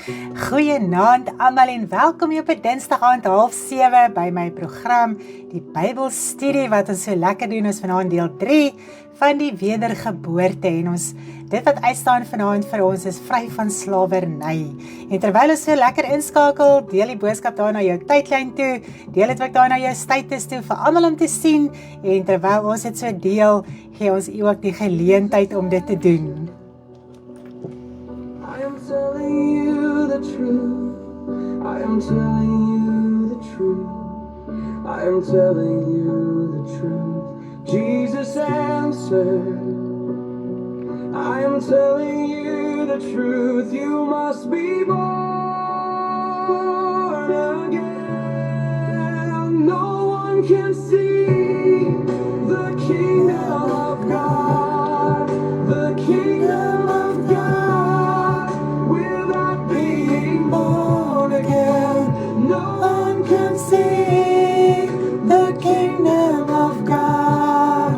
Goeienaand almal en welkom hier op 'n Dinsdag aand 6:30 by my program, die Bybelstudie wat ons so lekker doen. Ons vanaand deel 3 van die wedergeboorte en dit wat uitstaan vanaand vir ons is vry van slawerny. En terwyl ons so lekker inskakel, deel die boodskap daar na jou tydlyn toe, deel dit ook daar na jou status toe vir almal om te sien en terwyl ons dit so deel, gee ons u ook die geleentheid om dit te doen. I am telling you the truth. I am telling you the truth. I am telling you the truth. Jesus answered. I am telling you the truth. You must be born again. No one can see the kingdom of God. The kingdom of God without being born again. No one can see the kingdom of God.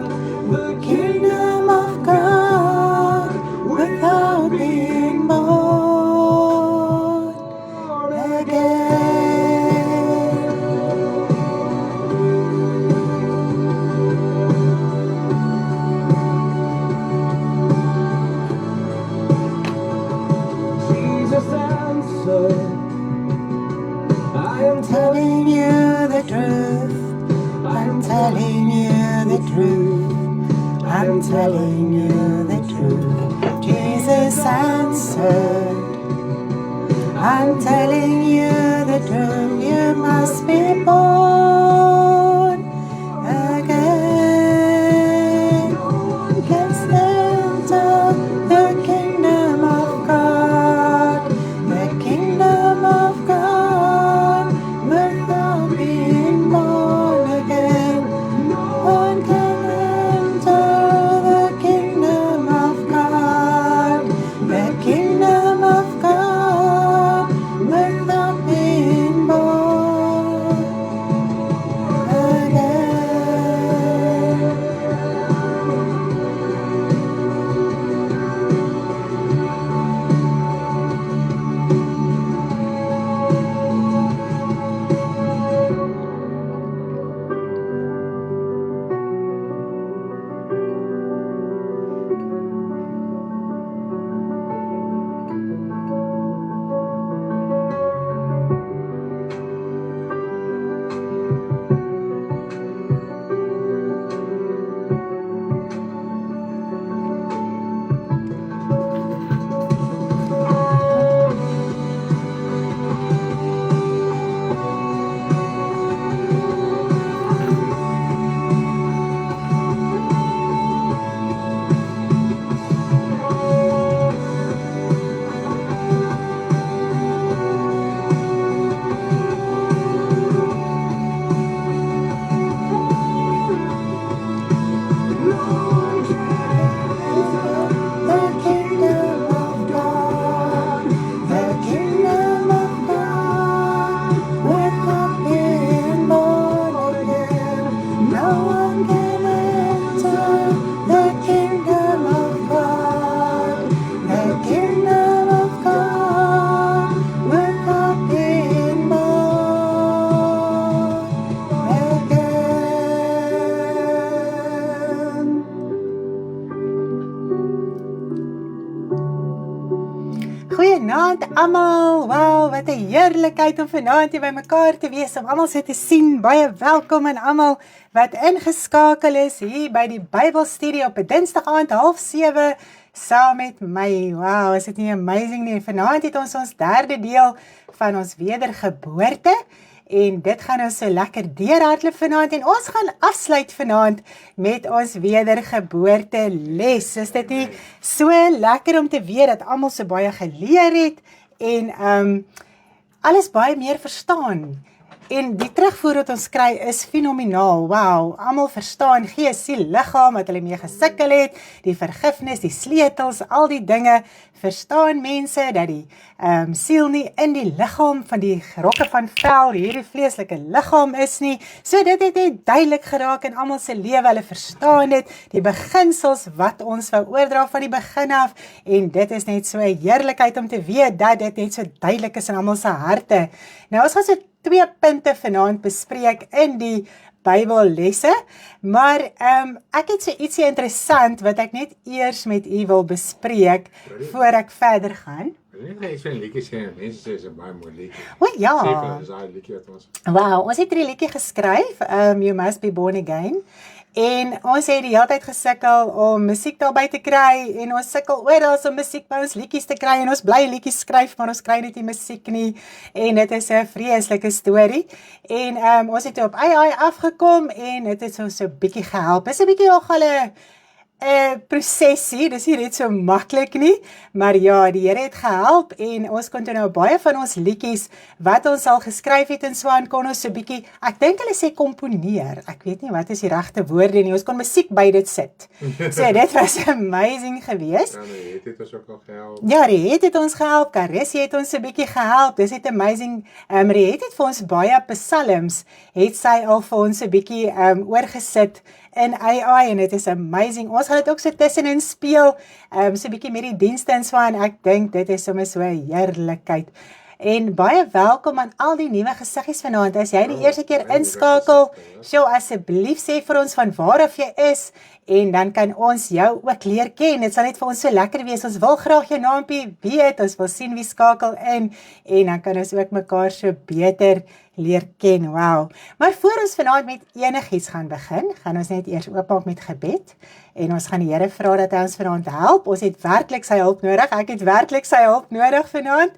The kingdom of God without being born again. Jesus answered, I am telling you the truth. I'm telling you the truth. I'm telling you the truth. Jesus answered, I'm telling you the truth. You must be born again. No one can enter the kingdom of God. The kingdom of God without being born again. No one can enter the kingdom of God. The kingdom of God without being born again. Goeienaand almal. Wow, wat 'n heerlikheid om vanaand hier by mekaar te wees, om almal so te sien. Baie welkom aan almal wat ingeskakel is hier by die Bybelstudie op 'n Dinsdag aand 6:30 saam met my. Wow, is dit nie amazing nie? Vanaand het ons derde deel van ons wedergeboorte. En dit gaan ons so lekker deurhardloop vanaand en ons gaan afsluit vanaand met ons wedergeboorte les. Is dit nie so lekker om te weet dat almal so baie geleer het en alles baie meer verstaan En die terugvoer wat ons kry is fenomenaal. Wow, almal verstaan gees, siel, liggaam wat hulle mee gesukkel het, die vergifnis, die sleutels, al die dinge. Verstaan mense dat die siel nie in die liggaam van die rokke van vel, hierdie vleeslike liggaam is nie. So dit het net duidelik geraak in almal se lewe. Hulle verstaan dit, die beginsels wat ons wou oordra van die begin af. En dit is net so 'n heerlikheid om te weet dat dit net so duidelik is in almal se harte. Nou ons gaan so 2 punte vanaand bespreek in die Bybellesse, maar ek het so ietsie interessant wat ek net eers met u wil bespreek voor ek verder gaan. Ek vind liedjies sê, mense sê is 'n baie mooi liedjie. O ja. Sê vir ons daai liedjie wat ons. Wow, ons het hierdie liedjie geskryf, You Must Be Born Again. En ons het die hele tyd gesukkel om musiek daarby te kry en ons sukkel oral om musiek by ons liedjies te kry en ons bly liedjies skryf, maar ons kry net nie musiek nie en dit is 'n vreeslike storie. En ons het op AI afgekom en dit het so 'n bietjie gehelp. Is 'n bietjie nogal 'n prosesie, dis nie net so maklik nie, maar ja, die Here het gehelp en ons kon toe nou baie van ons liedjies wat ons al geskryf het en so aan kon ons so bietjie, ek dink hulle sê komponeer, ek weet nie wat is die regte woorde nie, ons kon musiek by dit sit. So dit was amazing geweest. Ja, nee, het ons ook al gehelp. Ja, die het ons gehelp, Carissie het ons 'n bietjie gehelp, dis net amazing, die het vir ons baie psalms, het sy al vir ons 'n bietjie oorgesit in AI en dit is amazing. Ons gaan dit ook so tussenin speel, so 'n bietjie met die dienste en so aan. Ek dink dit is sommer so 'n heerlikheid. En baie welkom aan al die nuwe gesiggies vanaand. As jy die eerste keer inskakel, asseblief sê vir ons van waar af jy is en dan kan ons jou ook leer ken. Dit sal net vir ons so lekker wees. Ons wil graag jou naampie weet. Ons wil sien wie skakel in en dan kan ons ook mekaar so beter leer ken. Wow. Maar voor ons vanaand met enigiets gaan begin, gaan ons net eers oopmaak met gebed en ons gaan die Here vra dat hy ons vanaand help. Ons het werklik sy hulp nodig. Ek het werklik sy hulp nodig vanaand.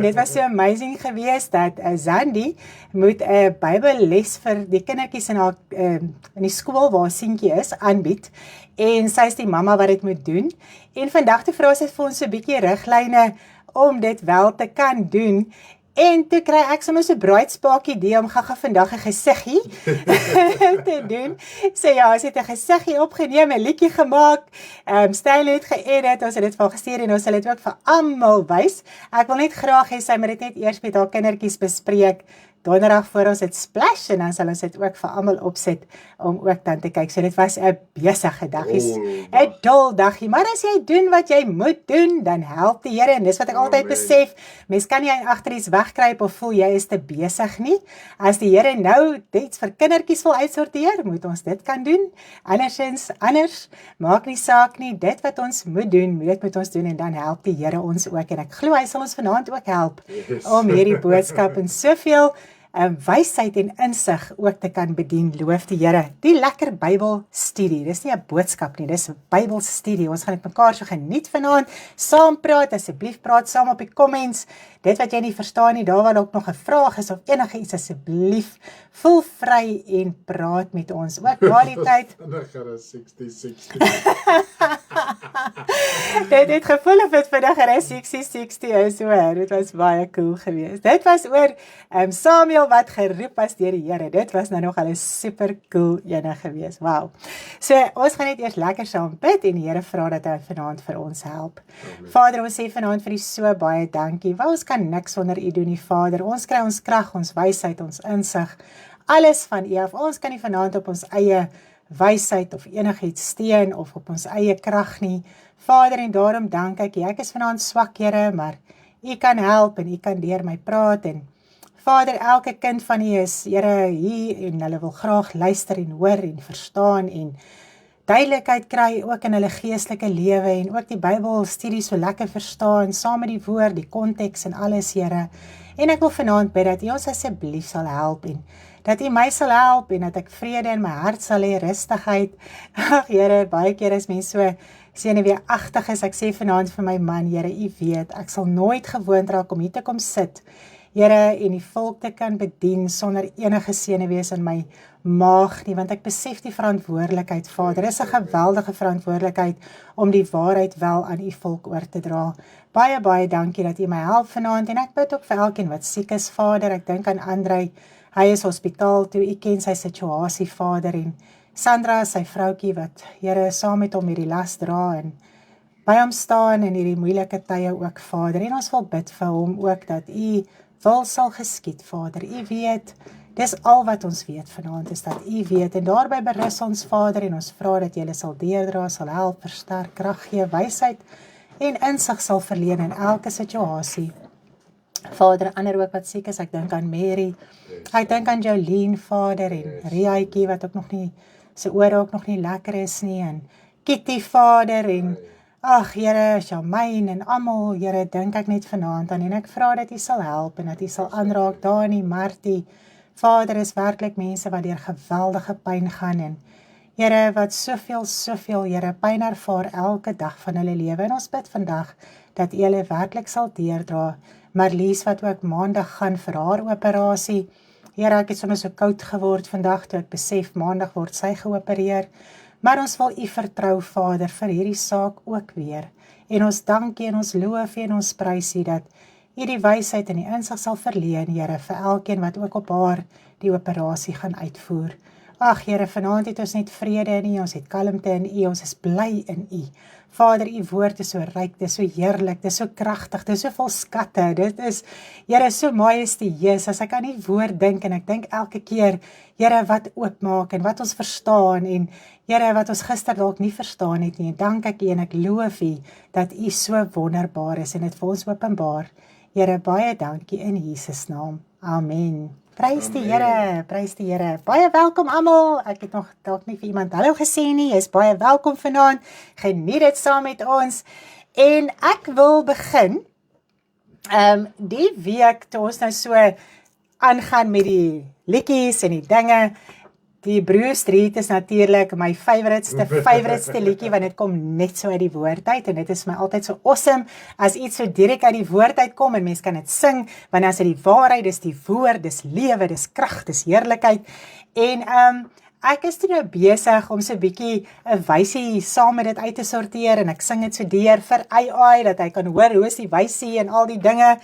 Dit was so amazing geweest dat Zandi moet 'n Bybelles vir die kindertjies in haar in die skool waar seentjie is aanbied en sy is die mamma wat dit moet doen. En vandag toe vra sy vir ons 'n bietjie riglyne om dit wel te kan doen. En toe kry ek sommer so 'n braaitspaak idee om gaga vandag 'n gesiggie te doen. So ja, ons het 'n gesiggie opgeneem, 'n liedjie gemaak, Styl het geëdit, ons het dit vir gestuur en ons sal dit ook vir almal wys. Ek wil net graag hê sy moet dit net eers met haar kindertjies bespreek. Donderdag voor ons het splash en dan sal ons dit ook vir almal opsit om ook dan te kyk. So dit was 'n besige dagies, 'n dol dagie. Maar as jy doen wat jy moet doen, dan help die Here en dis wat ek altyd besef. Mens kan nie agter iets wegkruip of voel jy is te besig nie. As die Here nou iets vir kindertjies wil uitsorteer, moet ons dit kan doen. Andersins anders, maak nie saak nie. Dit wat ons moet doen, dit moet ons doen en dan help die Here ons ook en ek glo hy sal ons vanaand ook help om hierdie boodskap en soveel wysheid en insig ook te kan bedien. Loof die Here. Die lekker Bybelstudie. Dis nie 'n boodskap nie, dis 'n Bybelstudie. Ons gaan dit mekaar so geniet vanaand. Saam praat, asseblief praat saam op die comments. Dit wat jy nie verstaan nie, daar waar ook nog 'n vraag is of enige iets, asseblief voel vry en praat met ons. Ook na die tyd. Dan gaan dit 60-60. Dit het gevoel of dit vandag 'n 60-60 is hoor. Dit was baie cool geweest. Dit was oor Samuel wat geroep was deur die Here. Dit was nou nog al 'n super cool ene geweest. Wow. So ons gaan net eers lekker saam bid en die Here vra dat hy vanaand vir ons help. Vader, ons sê vanaand vir U so baie dankie. Want ons kan niks sonder U doen nie, Vader. Ons kry ons krag, ons wysheid, ons insig, alles van U af. Ons kan nie vanaand op ons eie wysheid of enigiets steun of op ons eie krag nie. Vader, en daarom dank ek U. Ek is vanaand swak, Here, maar U kan help en U kan deur my praat en Vader, elke kind van U is, Here, hier en hulle wil graag luister en hoor en verstaan en duidelikheid kry ook in hulle geestelike lewe en ook die Bybelstudie so lekker verstaan, saam met die woord, die konteks en alles, Here. En ek wil vanaand bid dat U ons asseblief sal help en dat U my sal help en dat ek vrede in my hart sal hê, rustigheid. Ag Here, baie keer is mense so senuweeagtig is. Ek sê vanaand vir my man, Here, U weet, ek sal nooit gewoond raak om hier te kom sit, Here, en die volk te kan bedien sonder enige senuwees in my maag nie, want ek besef die verantwoordelikheid, Vader. Dit is 'n geweldige verantwoordelikheid om die waarheid wel aan U volk oor te dra. Baie, baie dankie dat U my help vanaand en ek bid ook vir elkeen wat siek is, Vader. Ek dink aan Andrei. Hy is hospitaal toe, U ken sy situasie, Vader, en Sandra, sy vroukie wat, Here, saam met hom hierdie las dra en by hom staan in hierdie moeilike tye ook, Vader, en ons wil bid vir hom ook, dat U wil sal geskied, Vader. U weet, dis al wat ons weet vanaand, is dat U weet, en daarby berus ons, Vader, en ons vra dat Julle sal deurdra, sal help, versterk, krag gee, wysheid en insig sal verleen in elke situasie. Vader, ander ook wat siek is, ek dink aan Mary, ek dink aan Jolene, Vader, en Riaatjie, wat ook nog nie, sy ore ook nog nie lekker is nie, en Kitty, Vader, en ag, Here, Shamaine en almal, Here, dink ek net vanaand aan, en ek vra dat U sal help, en dat U sal aanraak, Dani, Martie, Vader, is werklik mense wat deur geweldige pyn gaan, en Here, wat soveel, Here, pyn ervaar elke dag van hulle lewe, en ons bid vandag, dat U hulle werklik sal deurdra, Marlies, wat ook maandag gaan vir haar operasie, Here, ek het sommer so koud geword vandag, toe ek besef, maandag word sy geopereer, maar ons wil U vertrou, Vader, vir hierdie saak ook weer, en ons dank U en ons loof U en ons prys U, dat U die wysheid en die insig sal verleen, Here, vir elkeen wat ook op haar die operasie gaan uitvoer. Ag, Here, vanaand het ons net vrede in U, ons het kalmte in U, ons is bly in U. Vader, U woord is so ryk, dit is so heerlik, dit is so kragtig, dit is so vol skatte, dit is, Here, so majestueus, as ek aan U woord dink, en ek dink elke keer, Here, wat oopmaak, en wat ons verstaan, en Here, wat ons gister dalk nie verstaan het nie, en dank ek U, en ek loof U, dat U so wonderbaar is, en dit vir ons openbaar. Here, baie dankie in Jesus naam, amen. Prys die Here, prys die Here. Baie welkom almal. Ek het nog dalk nie vir iemand hallo gesê nie. Jy is baie welkom vanaand. Geniet dit saam met ons. En ek wil begin die week toe ons nou so aangaan met die liedjies en die dinge. Die Hebreë Street is natuurlik my favouriteste liedjie, want dit kom net so uit die woord uit, en dit is my altyd so awesome, as iets so direk uit die woord uitkom, en mens kan dit sing, want as dit die waarheid, dis die woord, dis lewe, dis krag, dis heerlikheid, en ek is toe nou besig om so 'n bietjie 'n wysie saam met dit uit te sorteer, en ek sing dit so deur vir AI, dat hy kan hoor hoe is die wysie en al die dinge,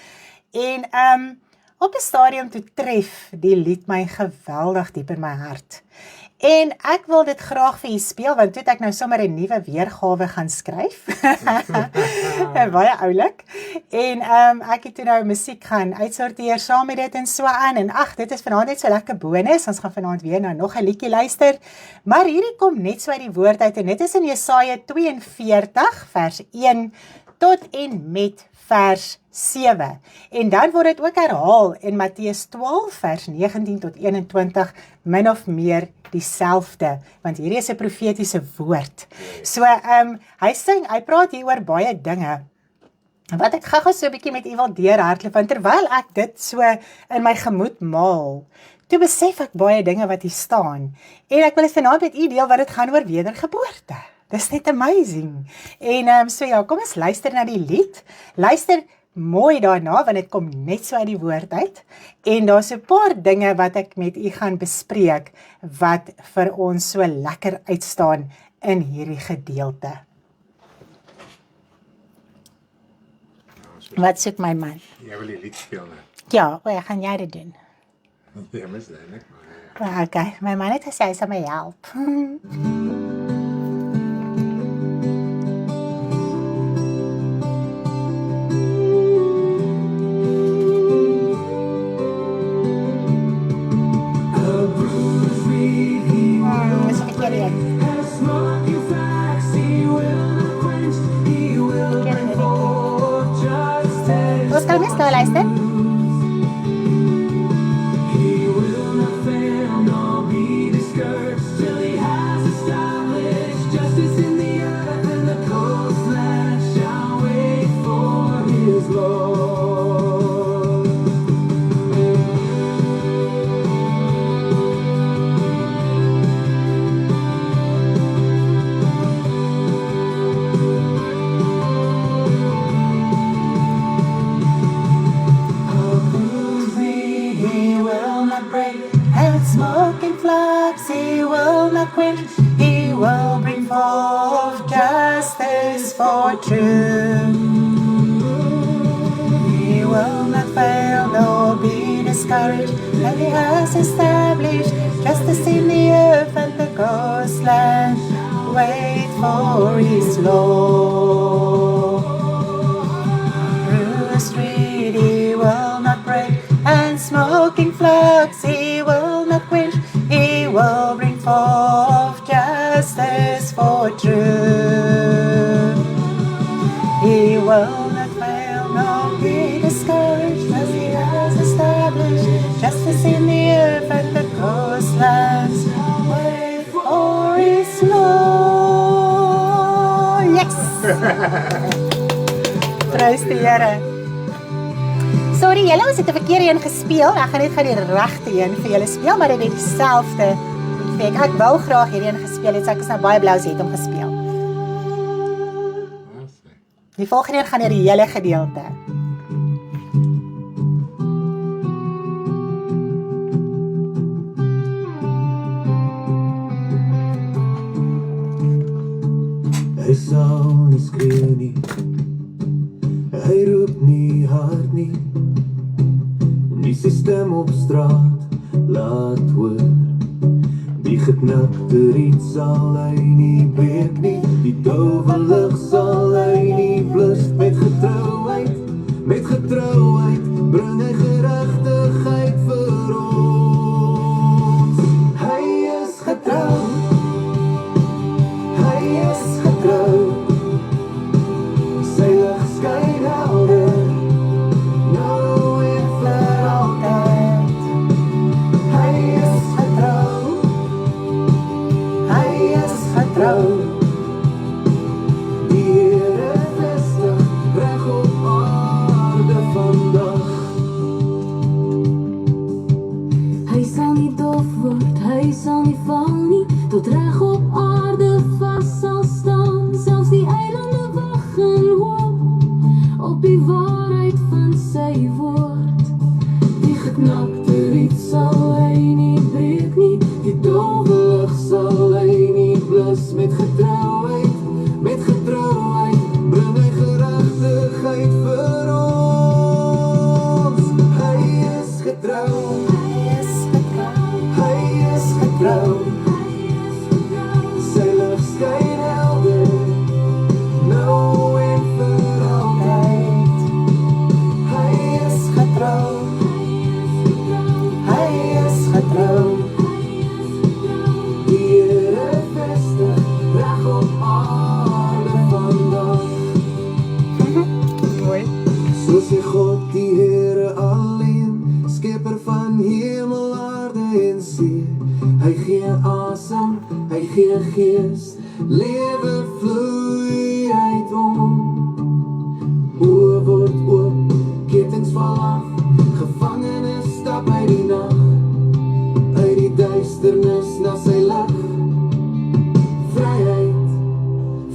en op 'n stadium toe tref die lied my geweldig diep in my hart. En ek wil dit graag vir u speel, want toe het ek nou sommer 'n nuwe weergawe gaan skryf. Baie oulik. En ek het toe nou musiek gaan uitsorteer saam met dit en so aan. En ag, dit is vanaand net so lekker bonus. Ons gaan vanaand weer na nog 'n liedjie luister. Maar hierdie kom net so uit die woord uit, en dit is in Jesaja 42 vers 1 tot en met vers 7. En dan word dit ook herhaal in Matteus 12 vers 19 tot 21, min of meer dieselfde, want hierdie is 'n profetiese woord. So, hy praat hier oor baie dinge, wat ek gou so 'n bietjie met u wil deurhardloop, want terwyl ek dit so in my gemoed maal, toe besef ek baie dinge wat hier staan, en ek wil dit vanaand met u deel, wat dit gaan oor wedergeboorte. Dis net amazing. En so ja, kom ons luister na die lied. Luister mooi daarna, want dit kom net so uit die woord uit. En daar's so 'n paar dinge wat ek met u gaan bespreek, wat vir ons so lekker uitstaan in hierdie gedeelte. Wat soek my man? Jy wil die lied speel, né? Ja, gaan jy dit doen? Ja, misleidelik, maar ja. Okay, my man het gesê hy sal my help. Ons kan net nou luister. Smoking flux, he will not quench, he will bring forth justice for truth. He will not fail nor be discouraged discouraged, and He has established justice in the earth and the coastland. Wait for His law. Through a street He will not break, and smoking floods He will not quench. He will bring forth justice for truth. He will not fail, nor be discouraged, as He has established justice in the earth and the coastlands. Wait for His law. Yes! Prys die Here. Sorry, julle, ons het 'n verkeerde een gespeel. Ek gaan net gou die regte een vir julle speel, maar dit is dieselfde. Ek wou graag hierdie een gespeel het, so ek is nou baie bly as het hom gespeel. Die volgende een gaan die hele gedeelte. Hy sal nie skree nie, hy roep nie hard nie, die sy stem op straat laat hoor. Die geknapte riet sal hy nie breek nie, die dowwe lig sal hy nie blus. Met getrouheid bring hy geregtigheid vir ons. Hy is getrou, hy is getrou, sy lig skyn helder, nou en vir altyd. Hy is getrou, hy is getrou, die Here vestig reg op aarde vandag. Hy sal nie dof word, hy sal nie val nie, tot reg op aarde vas sal staan. Selfs die eilande wag en hoop op die waarheid van sy woord. Die geknakte riet sal hy nie breek nie, die dowwe lig sal hy nie blus. Met getrouheid bring hy geregtigheid vir ons. Hy is getrou, hy is getrou, sy lig skyn helder, nou en vir altyd. Hy is getrou, hy is getrou, die Here vestig reg op aarde vandag. Mooi. So sê God die Here alleen, skepper van hemel, aarde en see. Hy gee asem, hy gee gees, lewe vloei uit hom. Oë word oop, ketens val af, gevangenes stap uit die nag, uit die duisternis na sy lig.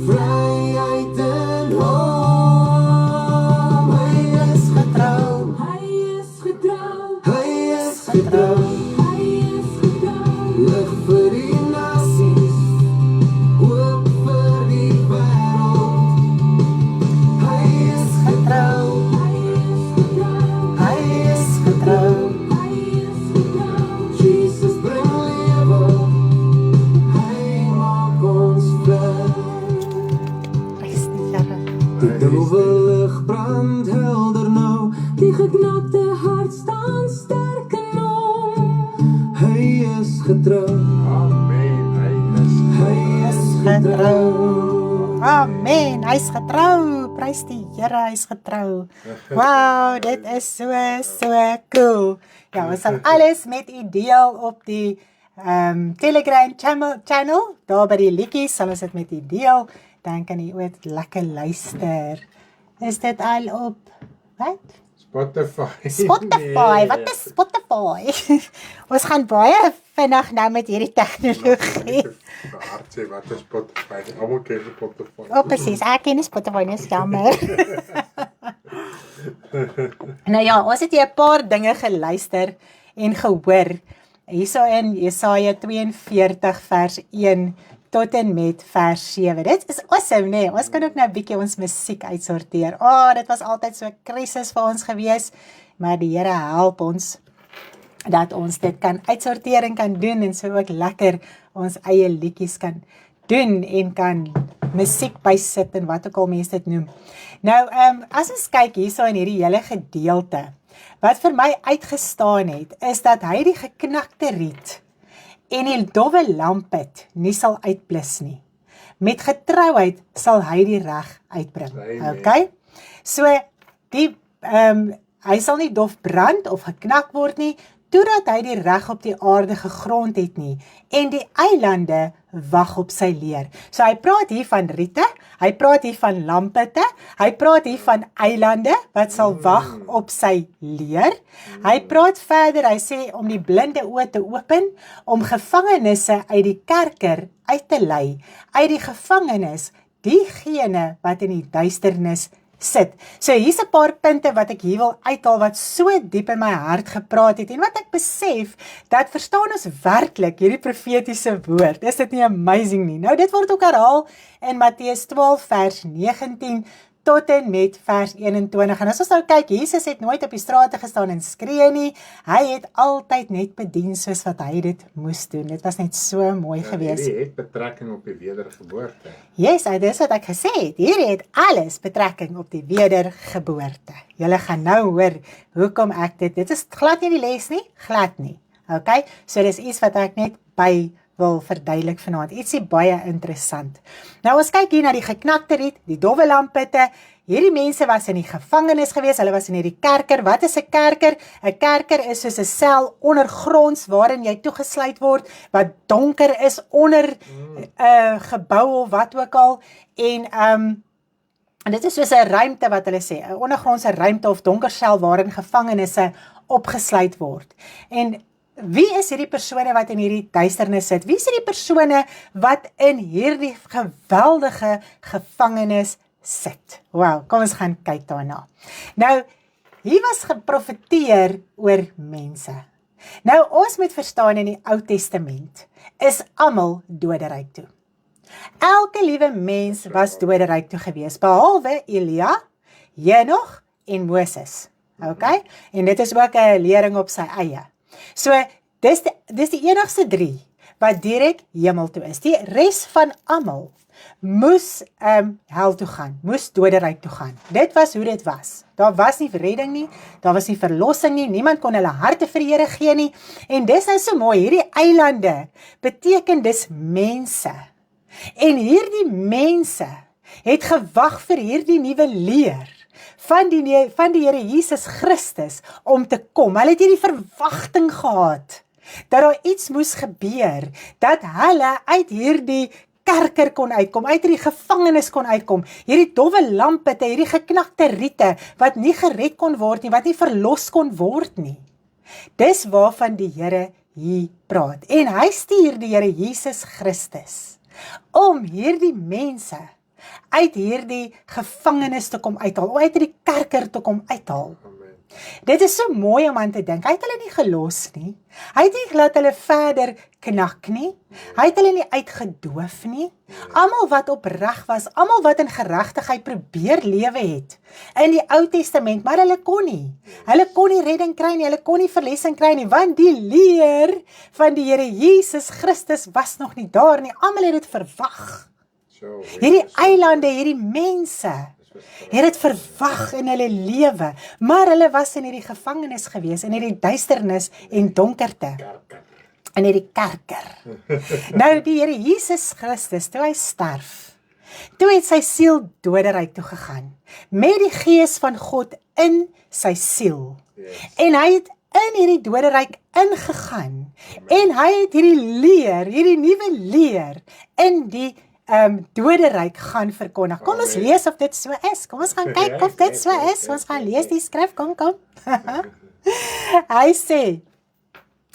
Vryheid in hom. Hy is getrou, hy is getrou, hy is getrou, hy is getrou, lig vir die nasies, hoop vir die wêreld. Hy is getrou, hy is getrou, hy is getrou, hy is getrou. Jesus bring lewe, hy maak ons vry. Prys die Here. Die dowwe lig brand helder nou, die geknakte hart staan sterk in hom. Hy is getrou, Amen. hy is getrou. Amen, hy's getrou. Prys die Here, hy's getrou. Wow, dit is so cool. Ja, ons sal alles met u deel op die Telegram channel. Daar by die liedjies sal ons dit met u deel. Dan kan u ook lekker luister. Is dit al op wat? Spotify. Spotify, Nee. wat is Spotify? Ons gaan baie vinnig nou met hierdie tegnologie. Hard sê, wat is Spotify? Almal ken Spotify. Presies, ek ken Spotify, dis jammer. Nou ja, ons het hier 'n paar dinge geluister en gehoor. Hierso in Jesaja 42 vers 1 tot en met vers 7. Dit is awesome, nee. Ons kan ook nou 'n bietjie ons musiek uitsorteer. Dit was altyd so 'n krisis vir ons gewees, maar die Here help ons dat ons dit kan uitsorteer en kan doen en so ook lekker ons eie liedjies kan doen en kan musiek bysit en wat ook al mense dit noem. Nou, as ons kyk hierso in hierdie hele gedeelte, wat vir my uitgestaan het, is dat hy die geknakte riet en die dowwe lampet nie sal uitblus nie. Met getrouheid sal hy die reg uitbring. Amen. Okay? So, hy sal nie dof brand of geknak word nie, totdat hy die reg op die aarde gegrond het nie, en die eilande wag op sy leer. So hy praat hier van riete, hy praat hier van lampete, hy praat hier van eilande, wat sal wag op sy leer. Hy praat verder, hy sê om die blinde oë te open, om gevangenisse uit die kerker uit te lei, uit die gevangenis, diegene wat in die duisternis sit. So hier's 'n paar punte wat ek hier wil uithaal wat so diep in my hart gepraat het en wat ek besef dat verstaan ons werklik hierdie profetiese woord. Is dit nie amazing nie? Nou dit word ook herhaal in Matteus 12 vers 19 tot en met vers 21. En as ons nou kyk, Jesus het nooit op die strate gestaan en skree nie. Hy het altyd net bedien soos wat hy dit moes doen. Dit was net so mooi geweest. Hierdie het betrekking op die wedergeboorte. Yes, dit is wat ek gesê het. Hierdie het alles betrekking op die wedergeboorte. Julle gaan nou hoor hoekom ek dit is glad nie die les nie, glad nie. Okay? So dis iets wat ek net by wil verduidelik vanaand. Ietsie baie interessant. Nou ons kyk hier na die geknakte riet, die dowwe lampitte. Hierdie mense was in die gevangenis gewees, hulle was in hierdie kerker. Wat is 'n kerker? 'n Kerker is soos 'n sel ondergronds waarin jy toegesluit word, wat donker is onder 'n gebou of wat ook al. En dit is soos 'n ruimte wat hulle sê, 'n ondergrondse ruimte of donker sel waarin gevangenisse opgesluit word. En wie is hierdie persone wat in hierdie duisternis sit? Wie is hierdie persone wat in hierdie geweldige gevangenis sit? Wow, kom ons gaan kyk daarna. Nou, hier was geprofeteer oor mense. Nou, ons moet verstaan in die Ou Testament is almal doderyk toe. Elke liewe mens was doderyk toe gewees, behalwe Elia, Henog en Moses. Okay? En dit is ook 'n lering op sy eie. So, dis die enigste 3 wat direk hemel toe is. Die res van almal moes hel toe gaan, moes doderyk toe gaan. Dit was hoe dit was. Daar was nie redding nie, daar was nie verlossing nie, niemand kon hulle harte vir die Here gee nie. En dis nou so mooi, hierdie eilande beteken dis mense. En hierdie mense het gewag vir hierdie nuwe leer van die Here Jesus Christus om te kom. Hulle het hierdie verwagting gehad dat daar iets moes gebeur, dat hulle uit hierdie kerker kon uitkom, uit hierdie gevangenis kon uitkom, hierdie dowwe lampitte, hierdie geknakte riete, wat nie gered kon word nie, wat nie verlos kon word nie. Dis waarvan die Here hier praat. En hy stuur die Here Jesus Christus om hierdie mense uit hierdie gevangenis te kom uithaal, of uit hierdie kerker te kom uithaal. Amen. Dit is so mooi om aan te dink. Hy het hulle nie gelos nie. Hy het nie laat hulle verder knak nie. Hy het hulle nie uitgedoof nie. Almal wat opreg was, almal wat in geregtigheid probeer lewe het in die Ou Testament, maar hulle kon nie. Hulle kon nie redding kry nie, hulle kon nie verlossing kry nie, want die leer van die Here Jesus Christus was nog nie daar nie. Almal het dit verwag. Hierdie eilande, hierdie mense, het dit verwag in hulle lewe, maar hulle was in hierdie gevangenis gewees, in hierdie duisternis en donkerte, in hierdie kerker. Nou die Here Jesus Christus, toe hy sterf, toe het sy siel doderyk toe gegaan, met die gees van God in sy siel, en hy het in hierdie doderyk ingegaan, en hy het hierdie leer, hierdie nuwe leer, in die doderyk gaan verkondig. Kom ons lees of dit so is. Kom ons gaan kyk of dit so is. Ons gaan lees die skrif. Kom. Hy sê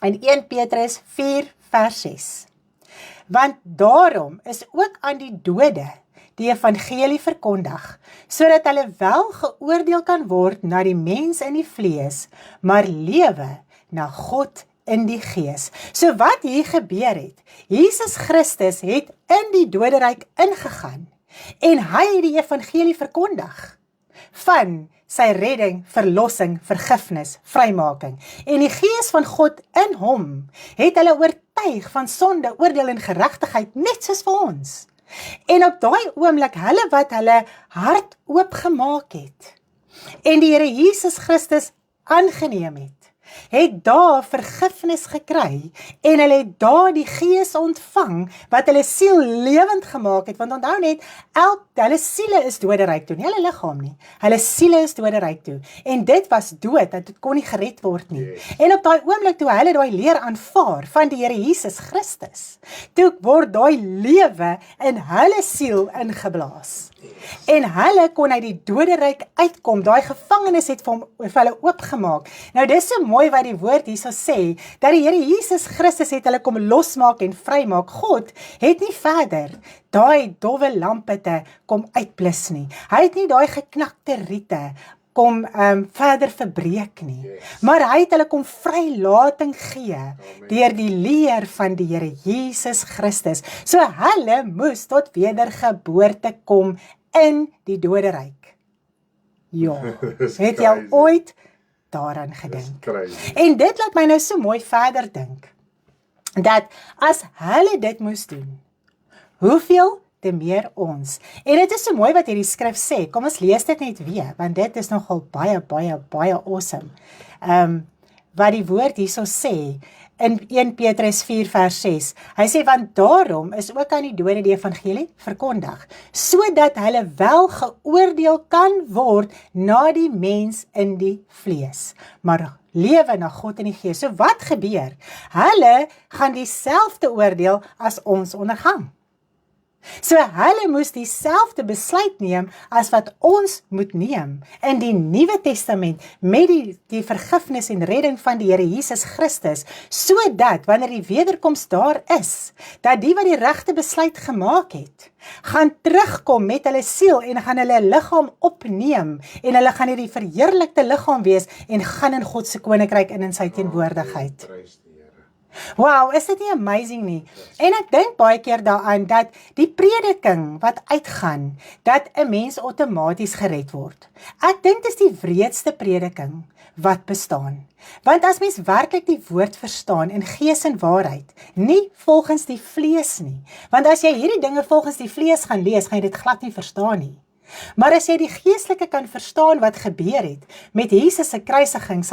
in 1 Petrus 4 vers 6. Want daarom is ook aan die dode die evangelie verkondig, sodat hulle wel geoordeel kan word na die mens in die vlees, maar lewe na God in die gees. So wat hier gebeur het, Jesus Christus het in die doderyk ingegaan en hy het die evangelie verkondig van sy redding, verlossing, vergifnis, vrymaking. En die Gees van God in hom het hulle oortuig van sonde, oordeel en geregtigheid, net soos vir ons. En op daai oomblik, hulle wat hulle hart oopgemaak het, en die Here Jesus Christus aangeneem het daar vergifnis gekry, en hulle het daar die Gees ontvang, wat hulle siel lewend gemaak het, want onthou net, hulle siele is doderyk toe, nie hulle liggaam nie, hulle siele is doderyk toe, en dit was dood, en dit kon nie gered word nie, en op daai oomblik toe hulle daai leer aanvaar, van die Here Jesus Christus, toe word daai lewe in hulle siel ingeblaas, en hulle kon uit die doderyk uitkom, daai gevangenis het vir hulle oopgemaak. Nou dis so mooi wat die woord hierso sê, dat die Here Jesus Christus het hulle kom losmaak en vrymaak. God het nie verder daai dowwe lampe te kom uitblus nie. Hy het nie daai geknakte riete kom verder verbreek nie. Maar hy het hulle kom vrylating gee deur die leer van die Here Jesus Christus. So hulle moes tot wedergeboorte kom in die doderyk. Ja, het jy ooit daaraan gedink? En dit laat my nou so mooi verder dink, dat as hulle dit moes doen, hoeveel te meer ons. En dit is so mooi wat hierdie skrif sê, kom ons lees dit net weer, want dit is nogal baie awesome. Wat die woord hierso sê, in 1 Petrus 4 vers 6, hy sê, want daarom is ook aan die dode die evangelie verkondig, sodat hulle wel geoordeel kan word na die mens in die vlees, maar lewe na God in die gees. So wat gebeur? Hulle gaan dieselfde oordeel as ons ondergang. So hulle moes dieselfde besluit neem as wat ons moet neem in die Nuwe Testament met die vergifnis en redding van die Here Jesus Christus, sodat wanneer die wederkoms daar is, dat die wat die regte besluit gemaak het, gaan terugkom met hulle siel en gaan hulle liggaam opneem en hulle gaan hierdie verheerlikte liggaam wees en gaan in God se koninkryk in sy teenwoordigheid. Wow, is dit nie amazing nie? En ek dink baie keer daaraan dat die prediking wat uitgaan, dat 'n mens outomaties gered word. Ek dink dit is die wreedste prediking wat bestaan. Want as mens werklik die woord verstaan in gees en waarheid, nie volgens die vlees nie. Want as jy hierdie dinge volgens die vlees gaan lees, gaan jy dit glad nie verstaan nie. Maar as jy die geestelike kan verstaan wat gebeur het, met Jesus se kruisiging,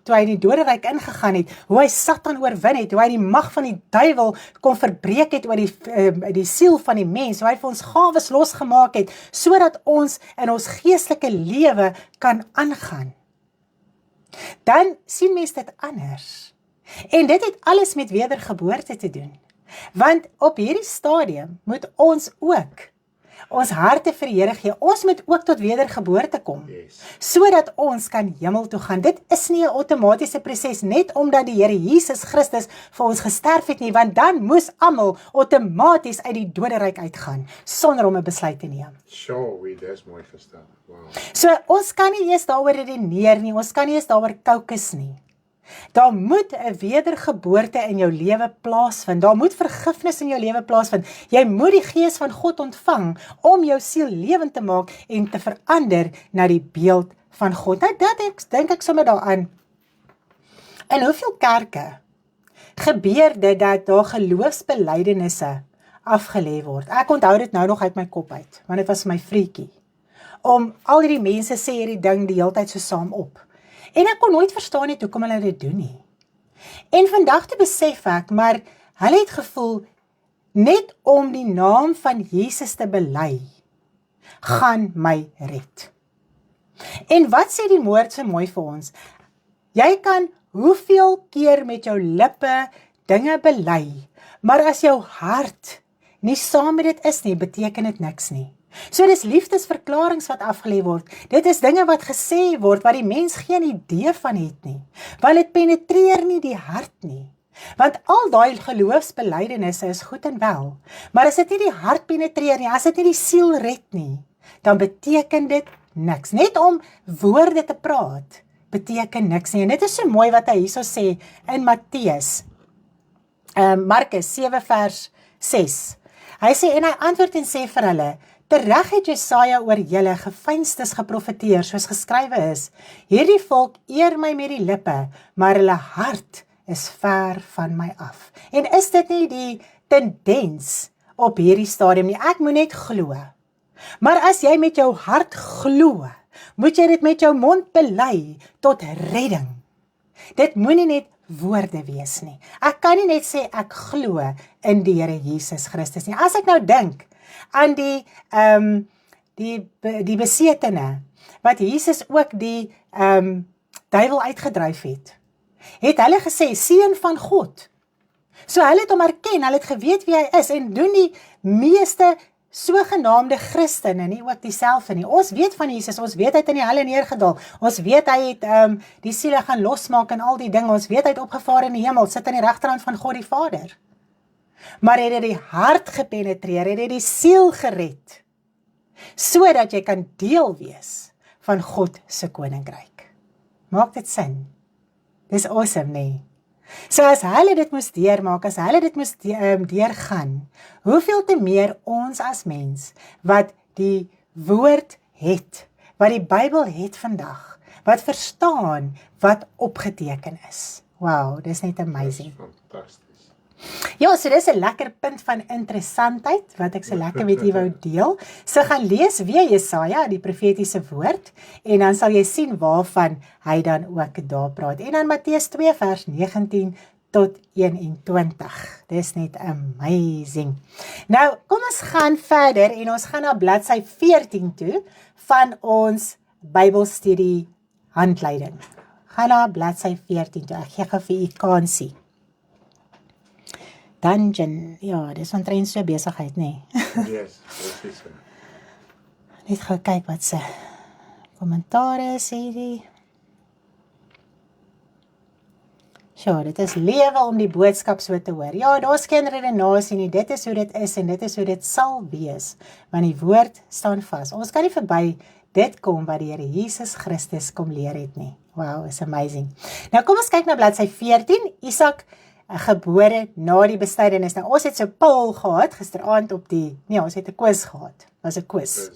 toe hy in die doderyk ingegaan het, hoe hy Satan oorwin het, hoe hy die mag van die duiwel kon verbreek het oor die siel van die mens, hoe hy vir ons gawes losgemaak het, sodat ons in ons geestelike lewe kan aangaan. Dan sien mens dit anders. En dit het alles met wedergeboorte te doen. Want op hierdie stadium moet ons ook ons harte vir die Here gee. Ons moet ook tot wedergeboorte kom, sodat ons kan hemel toe gaan. Dit is nie 'n outomatiese proses, net omdat die Here Jesus Christus vir ons gesterf het nie, want dan moes almal outomaties uit die doderyk uitgaan, sonder om 'n besluit te neem. Dis mooi verstaan. Wow. So, ons kan nie eers daaroor redeneer nie, ons kan nie eers daaroor kokes nie. Daar moet 'n wedergeboorte in jou lewe plaasvind. Daar moet vergifnis in jou lewe plaasvind. Jy moet die Gees van God ontvang om jou siel lewend te maak en te verander na die beeld van God. Nou, dat dink ek sommer daaraan. In hoeveel kerke gebeur dit dat daar geloofsbelydenisse afgelê word? Ek onthou dit nou nog uit my kop uit, want dit was my vrietjie. Om al die mense sê hierdie ding die hele tyd so saam op. En ek kon nooit verstaan het hoekom hulle dit doen nie. En vandag te besef ek, maar hulle het gevoel, net om die naam van Jesus te bely, gaan my red. En wat sê die woord so mooi vir ons? Jy kan hoeveel keer met jou lippe dinge bely, maar as jou hart nie saam met dit is nie, beteken dit niks nie. So dis liefdesverklarings wat afgelê word. Dit is dinge wat gesê word, wat die mens geen idee van het nie. Want dit penetreer nie die hart nie. Want al daai geloofsbelydenisse is goed en wel. Maar as dit nie die hart penetreer nie, as dit nie die siel red nie, dan beteken dit niks. Net om woorde te praat, beteken niks nie. En dit is so mooi wat hy hierso sê in Matteus, Markus 7 vers 6. Hy sê, en hy antwoord en sê vir hulle, Tereg het Jesaja oor julle gefeinstes geprofeteer, soos geskrywe is. Hierdie volk eer my met die lippe, maar hulle hart is ver van my af. En is dit nie die tendens op hierdie stadium nie? Ek moet net glo. Maar as jy met jou hart glo, moet jy dit met jou mond bely tot redding. Dit moenie net woorde wees nie. Ek kan nie net sê ek glo in die Here Jesus Christus nie. As ek nou dink aan die besetene, wat Jesus ook die duiwel uitgedryf het hulle gesê, seun van God. So hulle het hom erken, hulle het geweet wie hy is, en doen die meeste sogenaamde Christene nie ook dieselfde nie. Ons weet van Jesus, ons weet hy het in die helle neergedaal, ons weet hy het die siele gaan losmaak en al die dinge, ons weet hy het opgevaar in die hemel, sit aan die regterhand van God die Vader. Maar het hy die hart gepenetreer, het hy die siel gered, sodat jy kan deel wees van God se koninkryk. Maak dit sin? Dis awesome, nee. So as hulle dit moes deurmaak, as hulle dit moes deurgaan, hoeveel te meer ons as mens, wat die woord het, wat die Bybel het vandag, wat verstaan, wat opgeteken is. Wow, dis net amazing. Fantasties. Ja, so dis 'n lekker punt van interessantheid, wat ek so lekker met u wou deel. So gaan lees weer Jesaja, die profetiese woord, en dan sal jy sien waarvan hy dan ook daar praat. En dan Matteus 2 vers 19 tot 21. Dis net amazing. Nou, kom ons gaan verder, en ons gaan na bladsy 14 toe, van ons Bybelstudie handleiding. Gaan na bladsy 14 toe, ek gee gou vir u kansie. Dungeon, ja, dis omtrent so besigheid, nee. Yes, precies. Net gou kyk wat se kommentaar is hierdie. Sjoe, dit is lewe om die boodskap so te hoor. Ja, daar's geen redenasie nie, dit is hoe dit is en dit is hoe dit sal wees, want die woord staan vas. Ons kan nie verby dit kom wat die Here Jesus Christus kom leer het nie. Wow, is amazing. Nou kom ons kyk na bladsy 14, Isak, gebore na die bestydenis. Nou, ons het so poll gehad, gisteraand op die, nee, ons het 'n quiz gehad, was 'n quiz.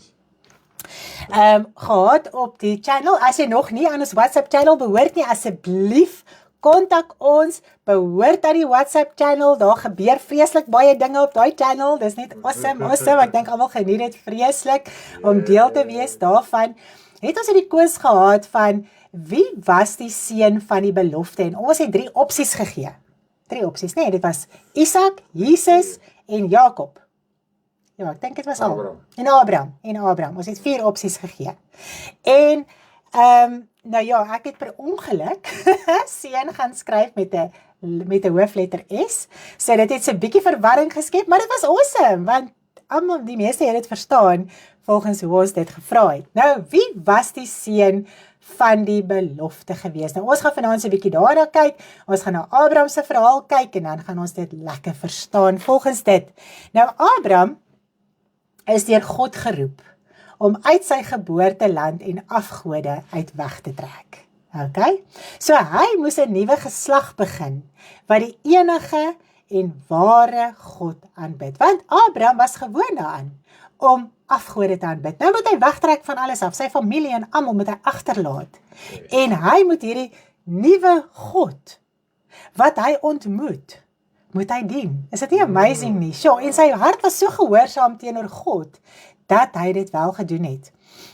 Gehad op die channel, as jy nog nie aan ons WhatsApp channel behoort nie, asseblief, kontak ons, behoort aan die WhatsApp channel, daar gebeur vreeslik baie dinge op daai channel, dis net awesome, ek dink almal geniet dit vreeslik, om deel te wees daarvan. Het ons die quiz gehad van, wie was die seun van die belofte, en ons het 3 opsies gegee. 3 opsies, nee, dit was Isak, Jesus en Jakob. Ja, ek dink dit was al. En Abraham. Ons het 4 opsies gegee. En, nou ja, ek het per ongeluk seun gaan skryf met 'n hoofletter S, so dit het so 'n bietjie verwarring geskep, maar dit was awesome, want almal, die meeste het dit verstaan, volgens hoe ons dit gevra het. Nou, wie was die seun van die belofte gewees? Nou, ons gaan vanaand so 'n bietjie daarna kyk, ons gaan na Abraham se verhaal kyk, en dan gaan ons dit lekker verstaan, volgens dit. Nou, Abraham is deur God geroep, om uit sy geboorteland en afgode uit weg te trek. Okay? So hy moes 'n nuwe geslag begin, wat die enige en ware God aanbid. Want Abraham was gewoon daaraan, om afgode te aanbid. Nou moet hy wegtrek van alles af, sy familie en almal moet hy agterlaat. En hy moet hierdie nuwe God, wat hy ontmoet, moet hy dien. Is dit nie amazing nie? Sjoe, en sy hart was so gehoorsaam teenoor God, dat hy dit wel gedoen het.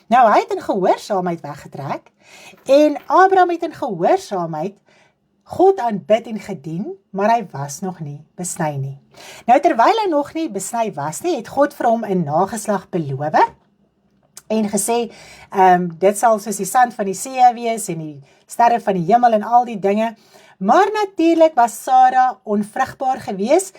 Nou, hy het in gehoorsaamheid weggetrek, en Abraham het in gehoorsaamheid God aanbid en gedien, maar hy was nog nie besny nie. Nou, terwyl hy nog nie besny was nie, het God vir hom 'n nageslag beloof, en gesê, dit sal soos die sand van die see wees, en die sterre van die hemel en al die dinge, maar natuurlik was Sara onvrugbaar gewees,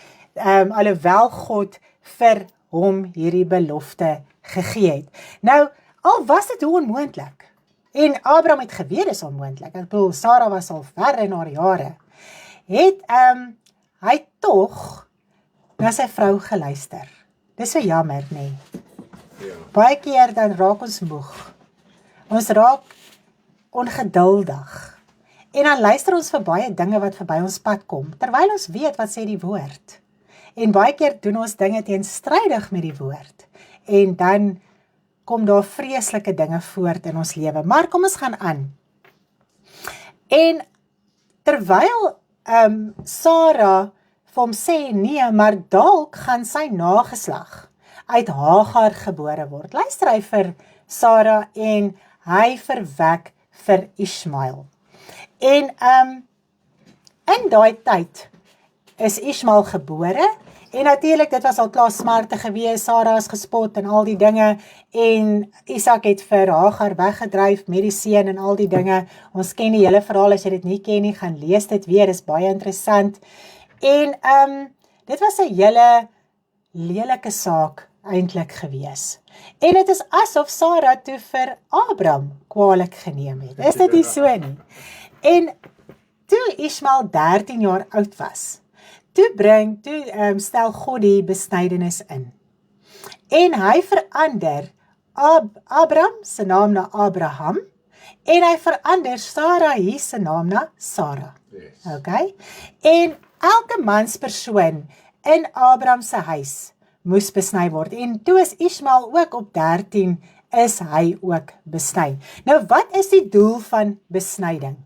alhoewel God vir hom hierdie belofte gegee het. Nou, al was dit hoe onmoontlik, en Abraham het geweet is onmoontlik, ek bedoel, Sara was al ver in haar jare, het hy tog na sy vrou geluister. Dis so jammer, nee. Ja. Baie keer dan raak ons moeg. Ons raak ongeduldig. En dan luister ons vir baie dinge wat verby ons pad kom, terwyl ons weet wat sê die woord. En baie keer doen ons dinge teenstrydig met die woord. en dan kom daar vreeslike dinge voort in ons lewe. Maar kom ons gaan aan. En terwyl Sarah vir hom sê, nee, maar dalk gaan sy nageslag uit Hagar gebore word. Luister hy vir Sarah en hy verwek vir Ishmael. En in daai tyd is Ishmael gebore, en natuurlik dit was al klaar smarte gewees, Sarah is gespot en al die dinge, en Isak het vir Hagar weggedryf met die seun en al die dinge. Ons ken die hele verhaal, as jy dit nie ken nie, gaan lees dit weer, is baie interessant. En dit was 'n hele lelike saak eintlik gewees. En dit is asof Sarah toe vir Abraham kwaadlik geneem het. Is dit nie so nie? En toe Ishmael 13 jaar oud was, toe stel God die besnydenis in. En hy verander Abraham se naam na Abraham, en hy verander Sarai se naam na Sarah. Yes. Okay? En elke manspersoon in Abraham se huis moes besny word. En toe is Ishmael ook op 13, is hy ook besny. Nou wat is die doel van besnydenis?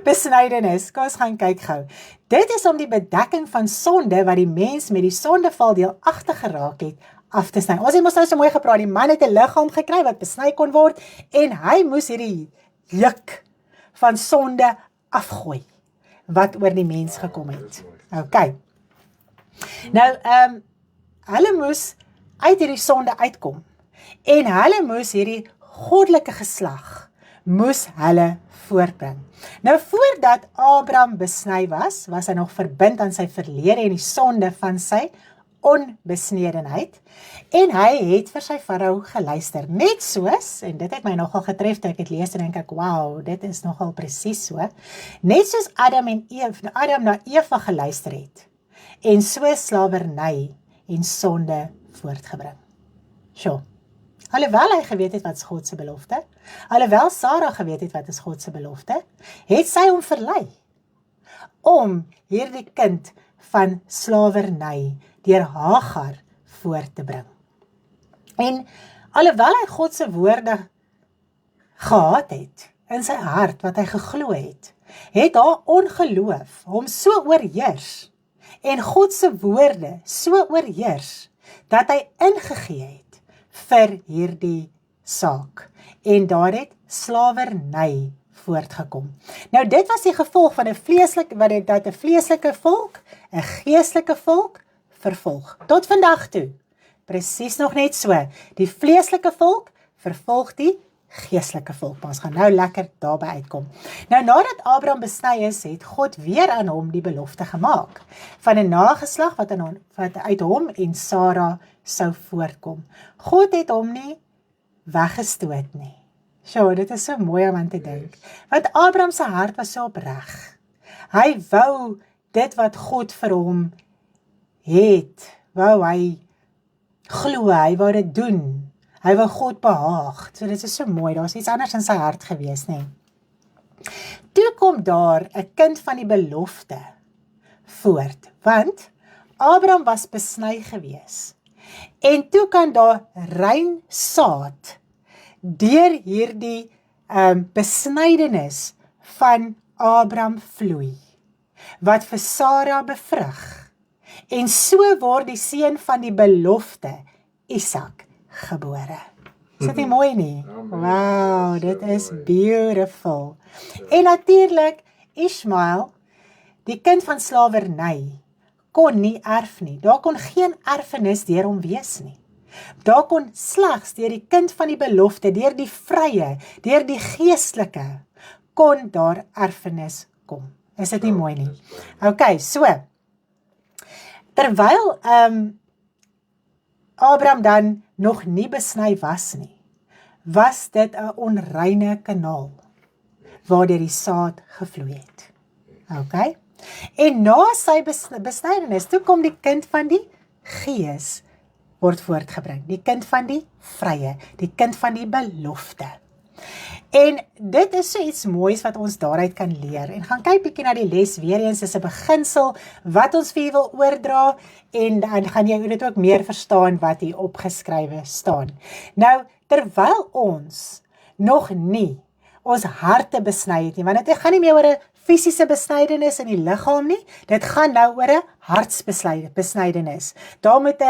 Besnydenis, kom ons gaan kyk gou. Dit is om die bedekking van sonde wat die mens met die sondeval deelagtig geraak het, af te sny. Ons het mos nou so mooi gepraat, die man het 'n liggaam gekry wat besny kon word, en hy moes hierdie juk van sonde afgooi, wat oor die mens gekom het. Okay. Nou, hulle moes uit hierdie sonde uitkom, en hulle moes hierdie goddelike geslag, moes hulle voortbring. Nou, voordat Abraham besny was hy nog verbind aan sy verlede en die sonde van sy onbesnedenheid, en hy het vir sy farao geluister, net soos, en dit het my nogal getref toe ek het lees en denk ek, wow, dit is nogal presies so, net soos Adam na Eva geluister het, en so slawerny en sonde voortgebring. Sjoe, alhoewel hy geweet het wat is God se belofte, alhoewel Sarah geweet het wat is God se belofte, het sy hom verlei, om hierdie kind van slawerny deur Hagar voor te bring. En alhoewel hy God se woorde gehad het, in sy hart wat hy geglo het, het haar ongeloof hom so oorheers, en God se woorde so oorheers, dat hy ingegee het vir hierdie saak. En daar het slawerny voortgekom. Nou dit was die gevolg van 'n vleeslike volk, 'n geestelike volk, vervolg. Tot vandag toe. Presies nog net so. Die vleeslike volk vervolg die geestelike volk. Maar ons gaan nou lekker daarby uitkom. Nou nadat Abraham besny is, het God weer aan hom die belofte gemaak van 'n nageslag wat uit hom en Sarah sou voortkom. God het hom nie weggestoot nie. Sjoe, dit is so mooi om aan te dink. Want Abraham se hart was so opreg. Hy wou dit wat God vir hom het, wou hy glo, hy wou dit doen. Hy wou God behaag. So dit is so mooi, daar is iets anders in sy hart gewees, nee. Toe kom daar 'n kind van die belofte voort, want Abraham was besny gewees. En toe kan daar rein saad deur hierdie besnydenis van Abraham vloei, wat vir Sarah bevrug. En so word die seun van die belofte, Isak, gebore. Is dit nie mooi nie? Wow, dit is beautiful. En natuurlik, Ishmael, die kind van slawerny, kon nie erf nie. Daar kon geen erfenis deur hom wees nie. Daar kon slegs deur die kind van die belofte, deur die vrye, deur die geestelike, kon daar erfenis kom. Is dit nie mooi nie? Okay, so, terwyl Abraham dan nog nie besny was nie, was dit 'n onreine kanaal, waardeur die saad gevloei het. Okay? En na sy besnydenis, toe kom die kind van die gees word voortgebring, die kind van die vrye, die kind van die belofte. En dit is so iets moois wat ons daaruit kan leer. En gaan kyk bietjie na die les weer eens, is 'n beginsel wat ons vir jou wil oordra, en dan gaan jy dit ook meer verstaan wat hier opgeskrywe staan. Nou, terwyl ons nog nie ons harte besny het nie, want dit gaan nie meer oor 'n fisiese besnydenis in die liggaam nie, dit gaan nou oor 'n hartsbesnydenis. Daar moet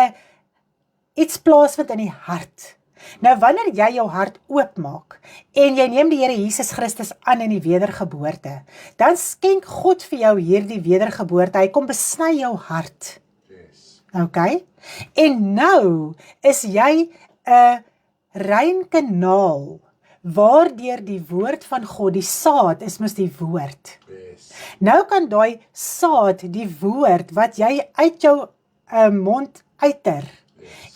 iets plaasvind in die hart. Nou, wanneer jy jou hart oopmaak, en jy neem die Here Jesus Christus aan in die wedergeboorte, dan skenk God vir jou hierdie wedergeboorte, hy kom besny jou hart. Yes. Okay? En nou is jy 'n rein kanaal, waardeur die woord van God, die saad is mos die woord. Yes. Nou kan daai saad, die woord, wat jy uit jou mond uiter,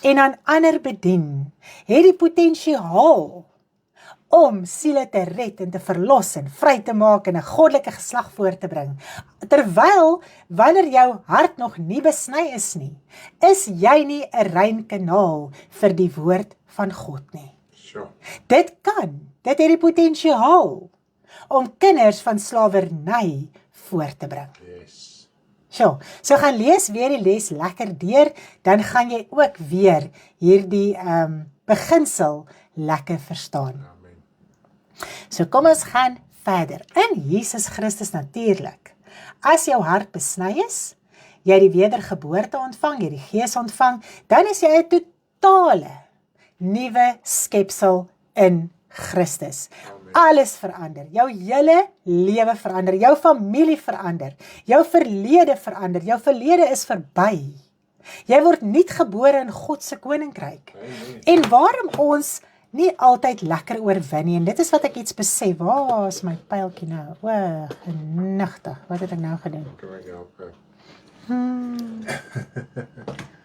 en aan ander bedien, het die potensiaal om siele te red en te verlos en vry te maak en 'n goddelike geslag voor te bring. Terwyl, wanneer jou hart nog nie besny is nie, is jy nie 'n rein kanaal vir die woord van God nie. Sure. Dit het die potensiaal om kinders van slawerny voor te bring. Yes. So gaan lees weer die les lekker deur, dan gaan jy ook weer hierdie beginsel lekker verstaan. Amen. So kom ons gaan verder. In Jesus Christus natuurlik. As jou hart besny is, jy die wedergeboorte ontvang, jy die Gees ontvang, dan is jy 'n totale nuwe skepsel in Christus. Amen. Alles verander, jou hele lewe verander, jou familie verander, jou verlede verander, jou verlede is verby. Jy word nuut gebore in God se koninkryk. Amen. En waarom ons nie altyd lekker oorwin nie, en dit is wat ek iets besef, waar is my pyltjie nou? O, genigtig, wat het ek nou gedoen? Kan ek help?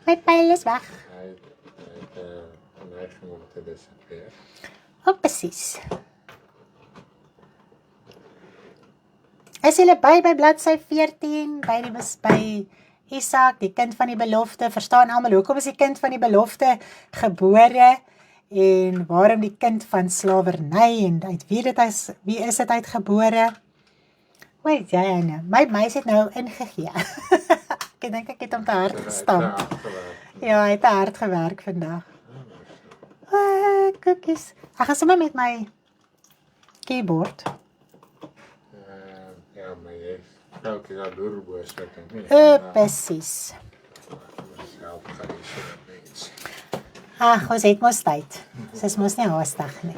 My pyl is weg. Hy het 'n neiging om te disappear. Oh, presies. Is julle by bladsy 14, by Isak, die kind van die belofte, verstaan almal, hoekom is die kind van die belofte gebore, en waarom die kind van slawerny, en uit wie is dit uitgebore? Weet jy, Anne, my meis het nou ingegee. Ek dink ek het hom te hard gestamp. Ja, hy het te hard gewerk vandag. Koekies. Ek gaan sommer met my keyboard. Ja, maar jy elke keer doorboos wat ek nie. Presies. Self gaan jy so mens. Ag, ons het mos tyd. Dis mos nie haastig nie.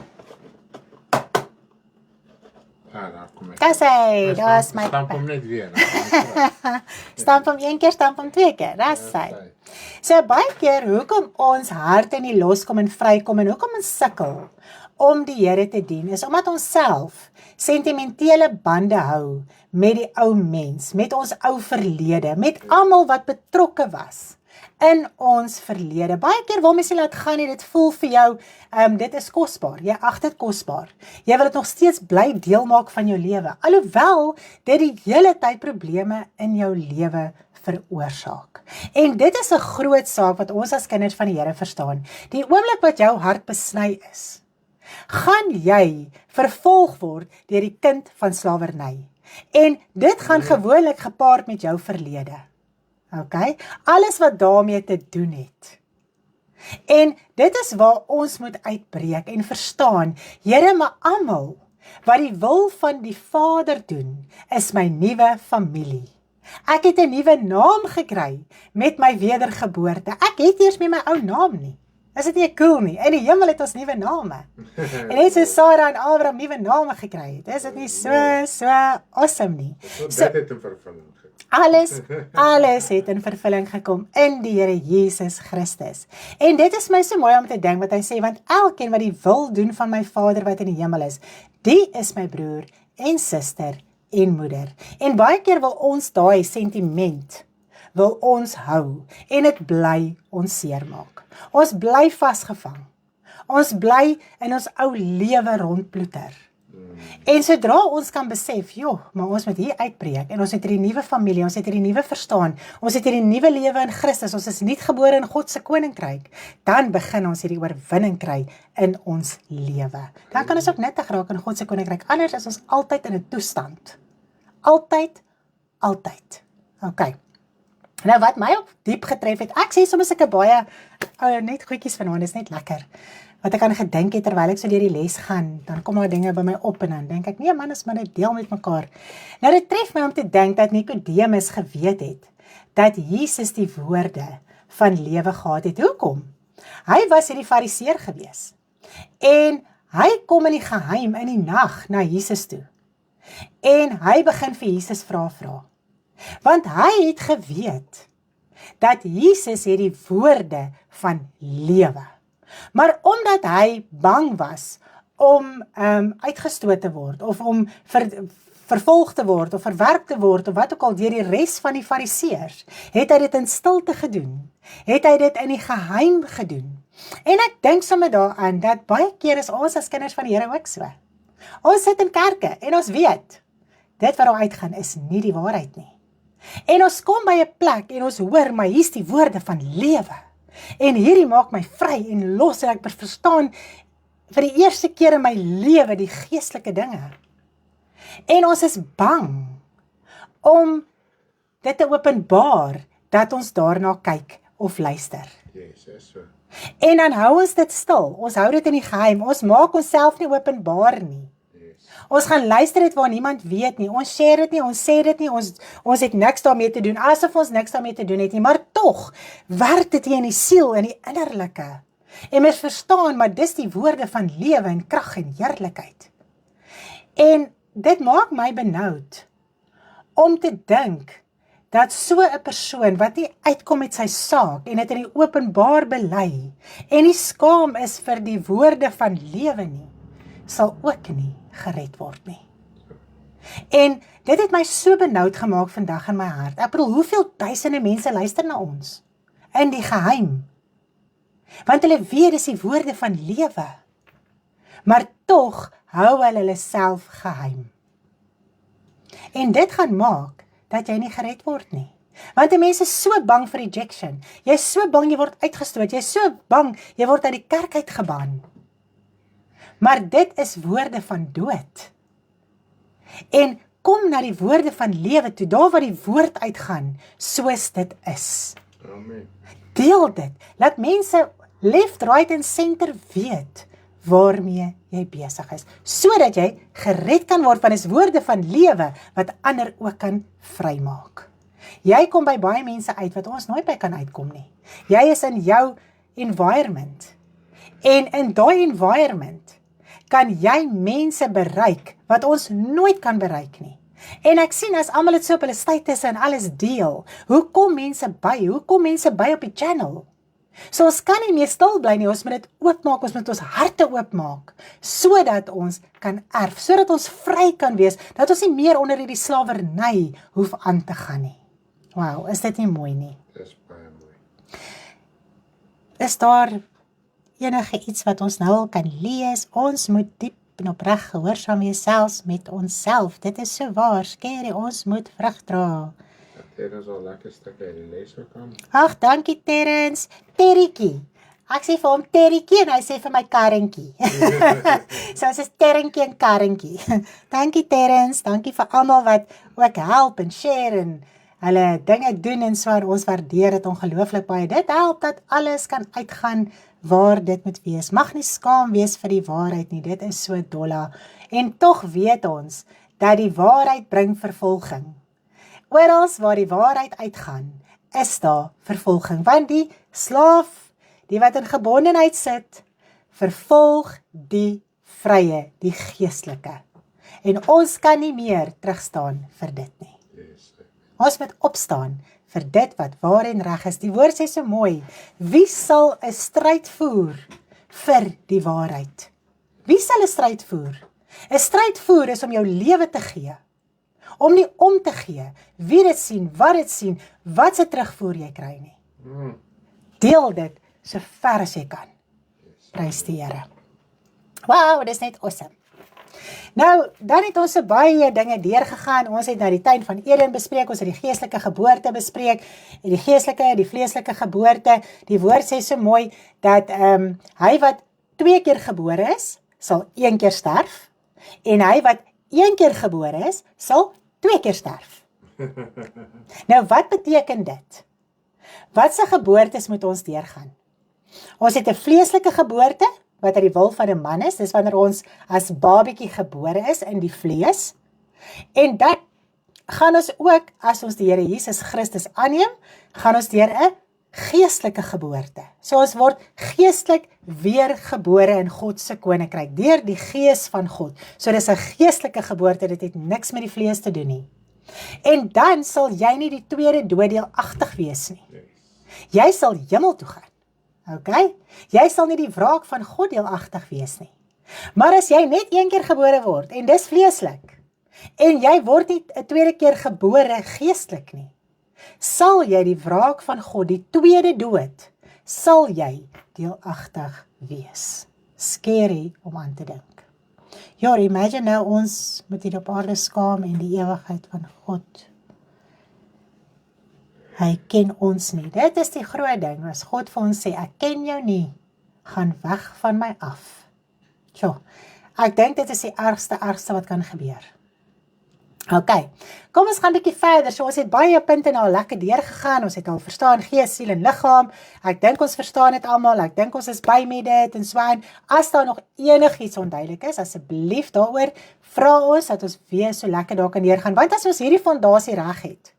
Ja, daar kom ek. Dis hy, daar's my Stamp hom net weer. Stamp hom een keer, stamp hom twee keer. Dis hy. So baie keer hoekom ons harte nie loskom en vrykom en hoekom ons sukkel om die Here te dien, is omdat ons self sentimentele bande hou met die ou mens, met ons ou verlede, met almal wat betrokke was in ons verlede. Baie keer wil mens nie laat gaan nie, dit voel vir jou, dit is kosbaar, jy ag dit kosbaar. Jy wil dit nog steeds bly deel maak van jou lewe, alhoewel dit die hele tyd probleme in jou lewe veroorsaak. En dit is 'n groot saak wat ons as kinders van die Here verstaan. Die oomblik wat jou hart besny is, gaan jy vervolg word deur die kind van slawerny. En dit gaan gewoonlik gepaard met jou verlede. Okay? Alles wat daarmee te doen het. En dit is waar ons moet uitbreek en verstaan, Here, maar almal wat die wil van die Vader doen, is my nuwe familie. Ek het 'n nuwe naam gekry met my wedergeboorte. Ek het eers met my ou naam nie. Is dit nie cool nie? In die hemel het ons nuwe name. En net so Sarah en Abraham nuwe name gekry het. Is dit nie so awesome nie? So dit het 'n vervulling gekom. Alles het in vervulling gekom in die Here Jesus Christus. En dit is my so mooi om te dink wat hy sê, want elkeen wat die wil doen van my Vader wat in die hemel is, die is my broer en suster en moeder. En baie keer wil ons daai sentiment wil ons hou en dit bly ons seermaak. Ons bly vasgevang. Ons bly in ons ou lewe rondploeter. En sodra ons kan besef, joh, maar ons moet hier uitbreek, en ons het hierdie nuwe familie, ons het hierdie nuwe verstaan, ons het hierdie nuwe lewe in Christus, ons is nuutgebore in God se koninkryk, dan begin ons hierdie oorwinning kry in ons lewe. Dan kan ons ook nuttig raak in God se koninkryk, anders is ons altyd in 'n toestand. Altyd. Okay. Nou wat my ook diep getref het, ek sê soms ek baie, net goedjies vanaand, is net lekker. Wat ek aan gedink het terwyl ek so deur die les gaan, dan kom daar dinge by my op en dan dink ek, nee man, is maar net deel met mekaar. Nou dit tref my om te dink dat Nikodemus geweet het, dat Jesus die woorde van lewe gehad het. Hoekom? Hy was hierdie fariseer gewees. En hy kom in die geheim in die nag na Jesus toe. En hy begin vir Jesus vra. Want hy het geweet, dat Jesus het die woorde van lewe. Maar omdat hy bang was om uitgestoot te word, of om vervolg te word, of verwerp te word, of wat ook al deur die res van die fariseërs, het hy dit in stilte gedoen, het hy dit in die geheim gedoen. En ek dink sommer daaraan, dat baie keer is ons as kinders van die Here ook so. Ons sit in kerke, en ons weet, dit wat daar uitgaan is nie die waarheid nie. En ons kom by 'n plek, en ons hoor, maar hier's die woorde van lewe. En hierdie maak my vry en los, en ek verstaan vir die eerste keer in my lewe die geestelike dinge. En ons is bang om dit te openbaar, dat ons daarna kyk of luister. Yes, so. En dan hou ons dit stil, ons hou dit in die geheim, ons maak onsself nie openbaar nie. Ons gaan luister dit waar niemand weet nie, ons share dit nie, ons sê dit nie, ons het niks daarmee te doen, asof ons niks daarmee te doen het nie, maar tog werk dit in die siel, in die innerlike. En mens verstaan, maar dis die woorde van lewe en krag en heerlikheid. En dit maak my benoud, om te dink, dat so 'n persoon, wat nie uitkom met sy saak, en dit in die openbaar bely, en nie skaam is vir die woorde van lewe nie, sal ook nie gered word nie. En dit het my so benoud gemaak vandag in my hart. Ek bedoel, hoeveel duisende mense luister na ons? In die geheim. Want hulle weet dis die woorde van lewe. Maar tog hou hulle self geheim. En dit gaan maak, dat jy nie gered word nie. Want die mense is so bang vir rejection. Jy is so bang jy word uitgestoot. Jy is so bang jy word uit die kerk uitgebaan. Maar dit is woorde van dood. En kom na die woorde van lewe toe, daar waar die woord uitgaan, soos dit is. Amen. Deel dit, laat mense left, right en center weet, waarmee jy besig is, sodat jy gered kan word van die woorde van lewe, wat ander ook kan vrymaak. Jy kom by baie mense uit, wat ons nooit by kan uitkom nie. Jy is in jou environment, en in daai environment, kan jy mense bereik, wat ons nooit kan bereik nie. En ek sien as almal dit so op hulle status en alles deel, hoe kom mense by op die channel? So ons kan nie meer stil bly nie, ons moet dit oopmaak, ons moet ons harte oopmaak, sodat ons kan erf, sodat ons vry kan wees, dat ons nie meer onder hierdie slawerny hoef aan te gaan nie. Wow, is dit nie mooi nie? Dis baie mooi. Is daar enige iets wat ons nou al kan lees? Ons moet diep en opreg gehoorsaam wees, selfs met onsself. Dit is so waar, skerry, ons moet vrug dra. Terrens al lekker stuk uit die les ook aan. Ag, dankie Terrens. Terrietjie. Ek sê vir hom Terrietjie en hy sê vir my Karrentjie. So ons is Terrentjie en Karrentjie. Dankie Terrens, dankie vir almal wat ook help en share en hulle dinge doen en so, ons waardeer dit ongelooflik baie. Dit help dat alles kan uitgaan waar dit moet wees. Mag nie skaam wees vir die waarheid nie, dit is so dolla. En tog weet ons, dat die waarheid bring vervolging. Oral waar die waarheid uitgaan, is daar vervolging. Want die slaaf, die wat in gebondenheid sit, vervolg die vrye, die geestelike. En ons kan nie meer terugstaan vir dit nie. Yes. Ons moet opstaan vir dit wat waar en reg is. Die woord sê so mooi, wie sal 'n stryd voer vir die waarheid? Wie sal 'n stryd voer? 'n stryd voer is om jou lewe te gee. Om nie om te gee, wie dit sien, wat se terugvoer jy kry nie. Deel dit so ver as jy kan. Prys die Here. Wow, dit is net awesome. Nou, dan het ons so baie dinge deurgegaan. Ons het nou die tuin van Eden bespreek, ons het die geestelike geboorte bespreek, die geestelike, die vleeslike geboorte. Die woord sê so mooi, dat hy wat 2 keer gebore is, sal 1 keer sterf, en hy wat 1 keer gebore is, sal 2 keer sterf. Nou, wat beteken dit? Wat se geboortes moet ons deurgaan? Ons het 'n vleeslike geboorte, wat uit die wil van 'n man is, dis wanneer ons as babietjie gebore is in die vlees, en dan gaan ons ook, as ons die Here Jesus Christus aanneem, gaan ons deur 'n geestelike geboorte. So ons word geestelik weergebore in God se koninkryk, deur die gees van God. So dis 'n geestelike geboorte, dit het niks met die vlees te doen nie. En dan sal jy nie die tweede dood deelagtig wees nie. Jy sal hemel toe gaan. Okay? Jy sal nie die wraak van God deelagtig wees nie. Maar as jy net 1 keer gebore word, en dis vleeslik, en jy word nie 'n tweede keer gebore geestelik nie, sal jy die wraak van God, die tweede dood, sal jy deelagtig wees. Scary om aan te dink. Ja, imagine nou ons moet hier op aarde skaam en die ewigheid van God. Hy ken ons nie. Dit is die groot ding, as God vir ons sê, ek ken jou nie, gaan weg van my af. Jo, ek dink dit is die ergste wat kan gebeur. Ok, kom ons gaan 'n bietjie verder. So ons het baie punte nou al lekker deurgegaan. Ons het al verstaan gees, siel en liggaam. Ek dink ons verstaan dit almal. Ek dink ons is by met dit en so aan. As daar nog enigiets onduidelik is, asseblief daaroor vra ons dat ons weer so lekker daar kan deurgaan. Want as ons hierdie fondasie reg het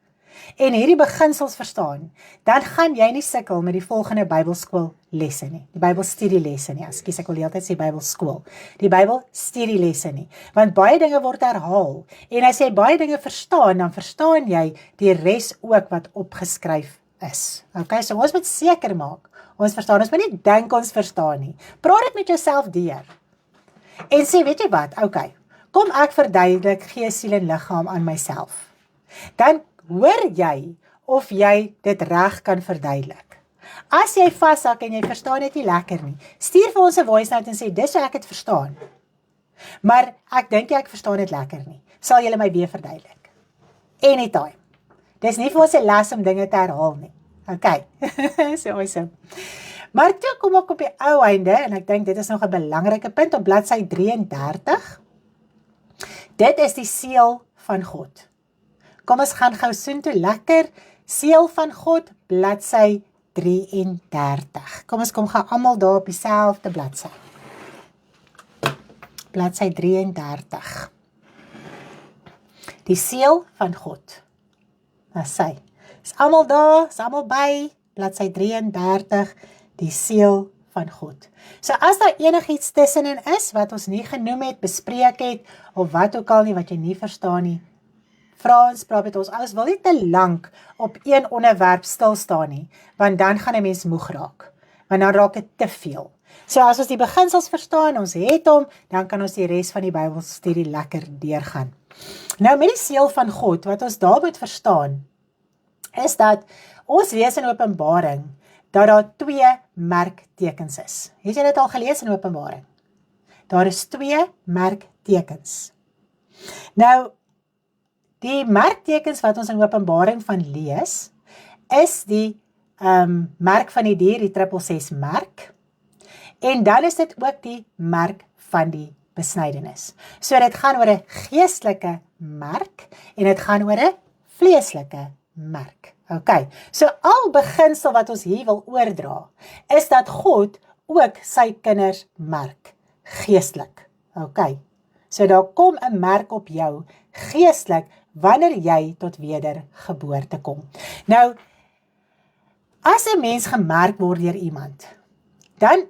en hierdie beginsels verstaan, dan gaan jy nie sukkel met die volgende Bybelskool lesse nie. Die Bybelstudielesse nie. Ekskuus, ek wil die hele tyd sê Bybelskool. Die Bybelstudielesse nie. Want baie dinge word herhaal. En as jy baie dinge verstaan, dan verstaan jy die res ook wat opgeskryf is. Okay, so ons moet seker maak, ons verstaan. Ons moet nie dink ons verstaan nie. Praat dit met jouself deur. En sê, weet jy wat? Okay, kom ek verduidelik gees, siel en liggaam aan myself. Dan hoor jy of jy dit reg kan verduidelik. As jy vashak en jy verstaan dit nie lekker nie, stuur vir ons 'n voice note en sê, dis hoe ek het verstaan. Maar ek dink ek verstaan dit lekker nie. Sal julle my weer verduidelik? Anytime. Dis nie vir ons 'n les om dinge te herhaal nie. Okay, so awesome. Maar toe kom ek op die ou einde, en ek dink dit is nog 'n belangrike punt op bladsy 33. Dit is die seël van God. Kom ons gaan gou soontoe lekker. Seël van God, bladsy 33. Kom ons kom gaan almal daar op dieselfde bladsy. Bladsy 33. Die seël van God. Nou sy. Is almal daar, is almal by, bladsy 33, die seël van God. So as daar enigiets tussenin is, wat ons nie genoem het, bespreek het, of wat ook al nie, wat jy nie verstaan nie, vra ons, praat met ons. Ons wil nie te lank op een onderwerp stilstaan nie, want dan gaan 'n mens moeg raak, want dan raak dit te veel. So as ons die beginsels verstaan, ons het hom, dan kan ons die res van die Bybelstudie lekker deurgaan. Nou met die seël van God, wat ons daar moet verstaan, is dat ons lees in Openbaring, dat daar 2 merktekens is. Het jy dit al gelees in Openbaring? Daar is 2 merktekens. Nou, die merktekens wat ons in Openbaring van lees, is die merk van die dier, die 666 merk, en dan is dit ook die merk van die besnydenis. So dit gaan oor 'n geestelike merk, en dit gaan oor 'n vleeslike merk. Okay, so al beginsel wat ons hier wil oordra, is dat God ook sy kinders merk, geestelik. Okay, so daar kom 'n merk op jou, geestelik, wanneer jy tot wedergeboorte kom. Nou, as 'n mens gemerk word deur iemand, dan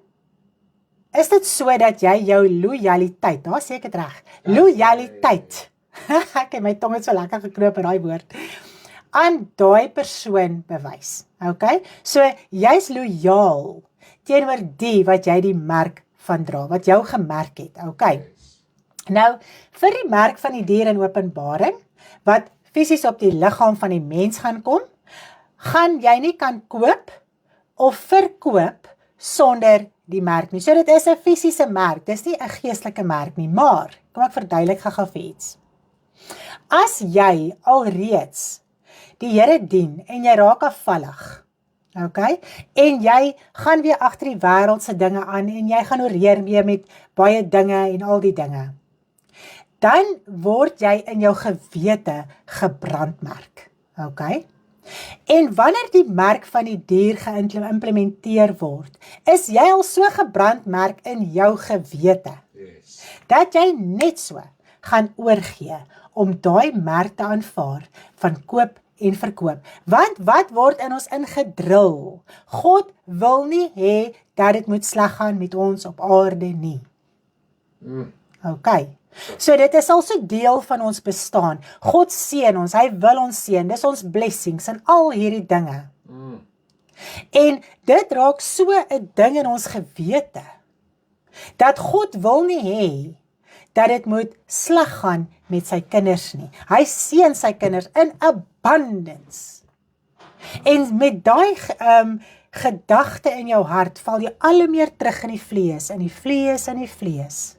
is dit so dat jy jou lojaliteit, daar sê ek het reg, lojaliteit, ek het my tong het so lekker geknoop in daai woord, aan daai persoon bewys. Okay? So jy's lojaal teenoor die wat jy die merk van dra, wat jou gemerk het. Okay? Nou, vir die merk van die dier in Openbaring, wat fisies op die liggaam van die mens gaan kom, gaan jy nie kan koop of verkoop sonder die merk nie. So dit is 'n fisiese merk, dis nie 'n geestelike merk nie, maar, kom ek verduidelik gou vir iets. As jy alreeds die Here dien en jy raak afvallig, okay? En jy gaan weer agter die wêreldse dinge aan en jy gaan oreer weer met baie dinge en al die dinge, dan word jy in jou gewete gebrandmerk, okay? En wanneer die merk van die dier geïmplementeer word, is jy al so gebrandmerk in jou gewete, Yes. dat jy net so gaan oorgee om daai merk te aanvaar van koop en verkoop. Want wat word in ons ingedrul? God wil nie hê dat dit moet sleg gaan met ons op aarde nie. Okay. So dit is al so deel van ons bestaan. God seën ons, hy wil ons seën, dis ons blessings en al hierdie dinge. En dit raak so 'n ding in ons gewete, dat God wil nie hê dat dit moet sleg gaan met sy kinders nie. Hy seën sy kinders in abundance. En met daai gedagte in jou hart, val jy al hoe meer terug in die vlees, in die vlees, in die vlees.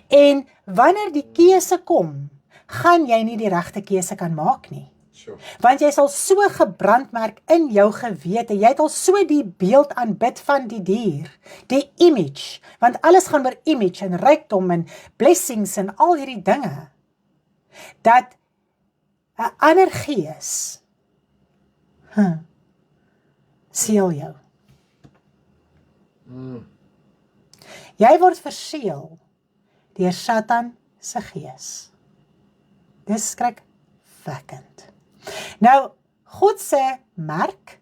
En wanneer die keuse kom, gaan jy nie die regte keuse kan maak nie. Sure. Want jy is al so gebrandmerk in jou gewete, jy het al so die beeld aanbid van die dier, die image, want alles gaan oor image en rykdom en blessings en al hierdie dinge, dat 'n ander gees seël jou. Jy word verseël deur Satan se gees. Dis skrikwekkend. Nou, God se merk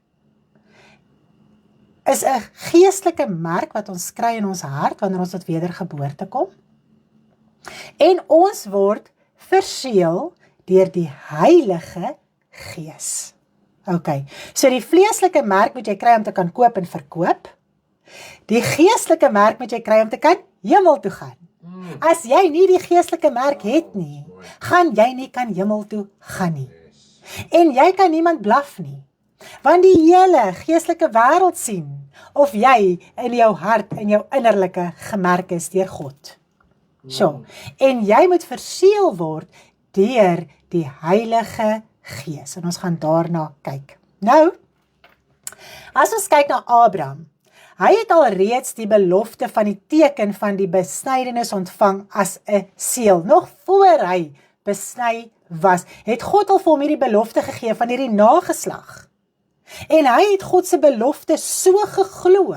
is 'n geestelike merk wat ons kry in ons hart wanneer ons tot wedergeboorte kom. En ons word verseël deur die Heilige Gees. Okay, so die vleeslike merk moet jy kry om te kan koop en verkoop. Die geestelike merk moet jy kry om te kan hemel toe gaan. As jy nie die geestelike merk het nie, gaan jy nie kan hemel toe gaan nie. En jy kan niemand blaf nie, want die hele geestelike wêreld sien of jy in jou hart en jou innerlike gemerk is deur God. So, en jy moet verseël word deur die Heilige Gees. En ons gaan daarna kyk. Nou, as ons kyk na Abraham, hy het al reeds die belofte van die teken van die besnydenis ontvang as 'n seël. Nog voor hy besny was, het God al vir hom hierdie belofte gegee van hierdie nageslag. En hy het God se belofte so geglo.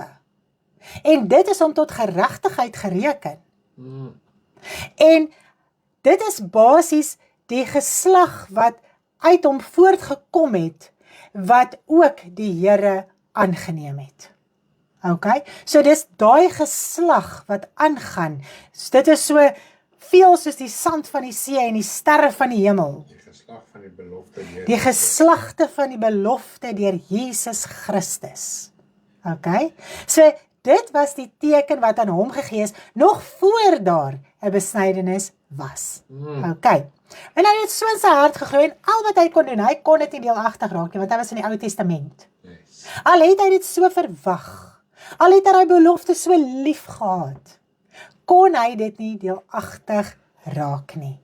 En dit is hom tot geregtigheid gereken. En dit is basies die geslag wat uit hom voortgekom het, wat ook die Here aangeneem het. Okay? So dis daai geslag wat aangaan. So dit is so veel soos die sand van die see en die sterre van die hemel. Die geslag van die belofte Here. Die geslagte van die belofte deur Jesus Christus. Okay? So dit was die teken wat aan hom gegee is, nog voor daar 'n besnydenis was. Okay. En hy het so in sy hart geglo en al wat hy kon doen, hy kon dit nie deelagtig raak nie, want hy was in die Ou Testament. Yes. Al het hy dit so verwag, al het hy daai belofte so lief gehad, kon hy dit nie deelagtig raak nie.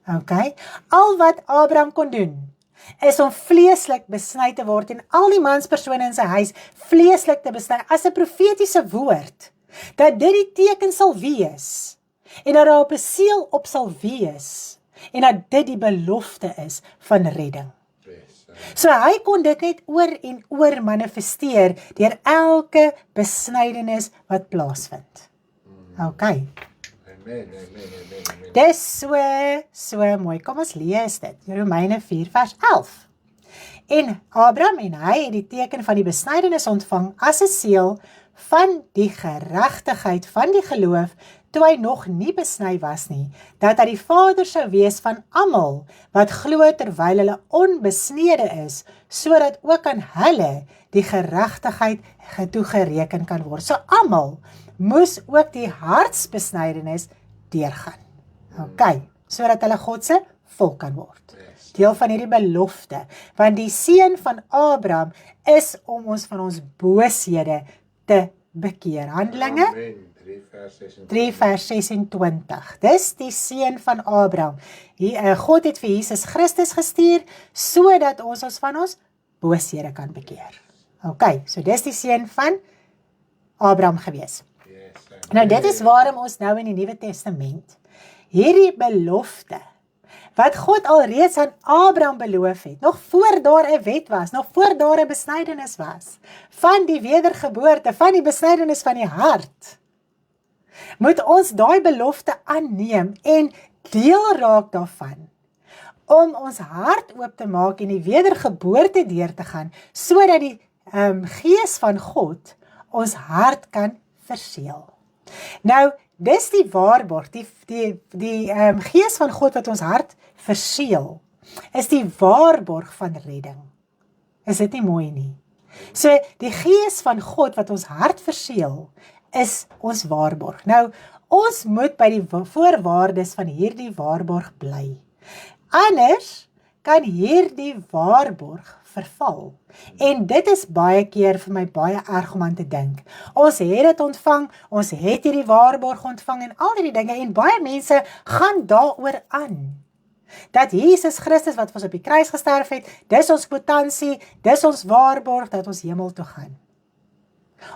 Okay? Al wat Abraham kon doen, is om vleeslik besny te word en al die manspersone in sy huis vleeslik te besny as 'n profetiese woord, dat dit die teken sal wees, en dat daar op 'n seël op sal wees, en dat dit die belofte is van redding. Yes. So hy kon dit net oor en oor manifesteer deur elke besnydenis wat plaasvind. Okay. Amen. Dis so mooi. Kom ons lees dit. Romeine 4 vers 11. En Abraham en hy het die teken van die besnydenis ontvang as 'n seël van die geregtigheid van die geloof, toe hy nog nie besny was nie, dat hy die vader sou wees van almal wat glo terwyl hulle onbesnede is, sodat ook aan hulle die geregtigheid toegereken kan word. So almal moes ook die hartsbesnydenis deurgaan. Okay, sodat hulle God se volk kan word. Deel van hierdie belofte, want die seën van Abraham is om ons van ons booshede te bekeer. Handelinge Amen. 3 vers 26. 3 vers 26. Dis die seun van Abraham. God het vir Jesus Christus gestuur, sodat ons van ons booshede kan bekeer. Ok, so dis die seun van Abraham gewees. Yes, Nou dit is waarom ons nou in die Nuwe Testament hierdie belofte wat God alreeds aan Abraham beloof het, nog voor daar 'n wet was, nog voor daar 'n besnydenis was, van die wedergeboorte, van die besnydenis van die hart, moet ons daai belofte aanneem en deel raak daarvan, om ons hart oop te maak en die wedergeboorte deur te gaan, sodat die Gees van God ons hart kan verseël. Nou, dis die waarborg, die Gees van God wat ons hart verseël, is die waarborg van redding. Is dit nie mooi nie? So, die Gees van God wat ons hart verseël, is ons waarborg. Nou, ons moet by die voorwaardes van hierdie waarborg bly. Anders kan hierdie waarborg verval. En dit is baie keer vir my baie erg om aan te dink. Ons het dit ontvang, ons het hierdie waarborg ontvang en al die dinge, en baie mense gaan daaroor aan. Dat Jesus Christus wat ons op die kruis gesterf het, dis ons kwitansie, dis ons waarborg dat ons hemel toe gaan.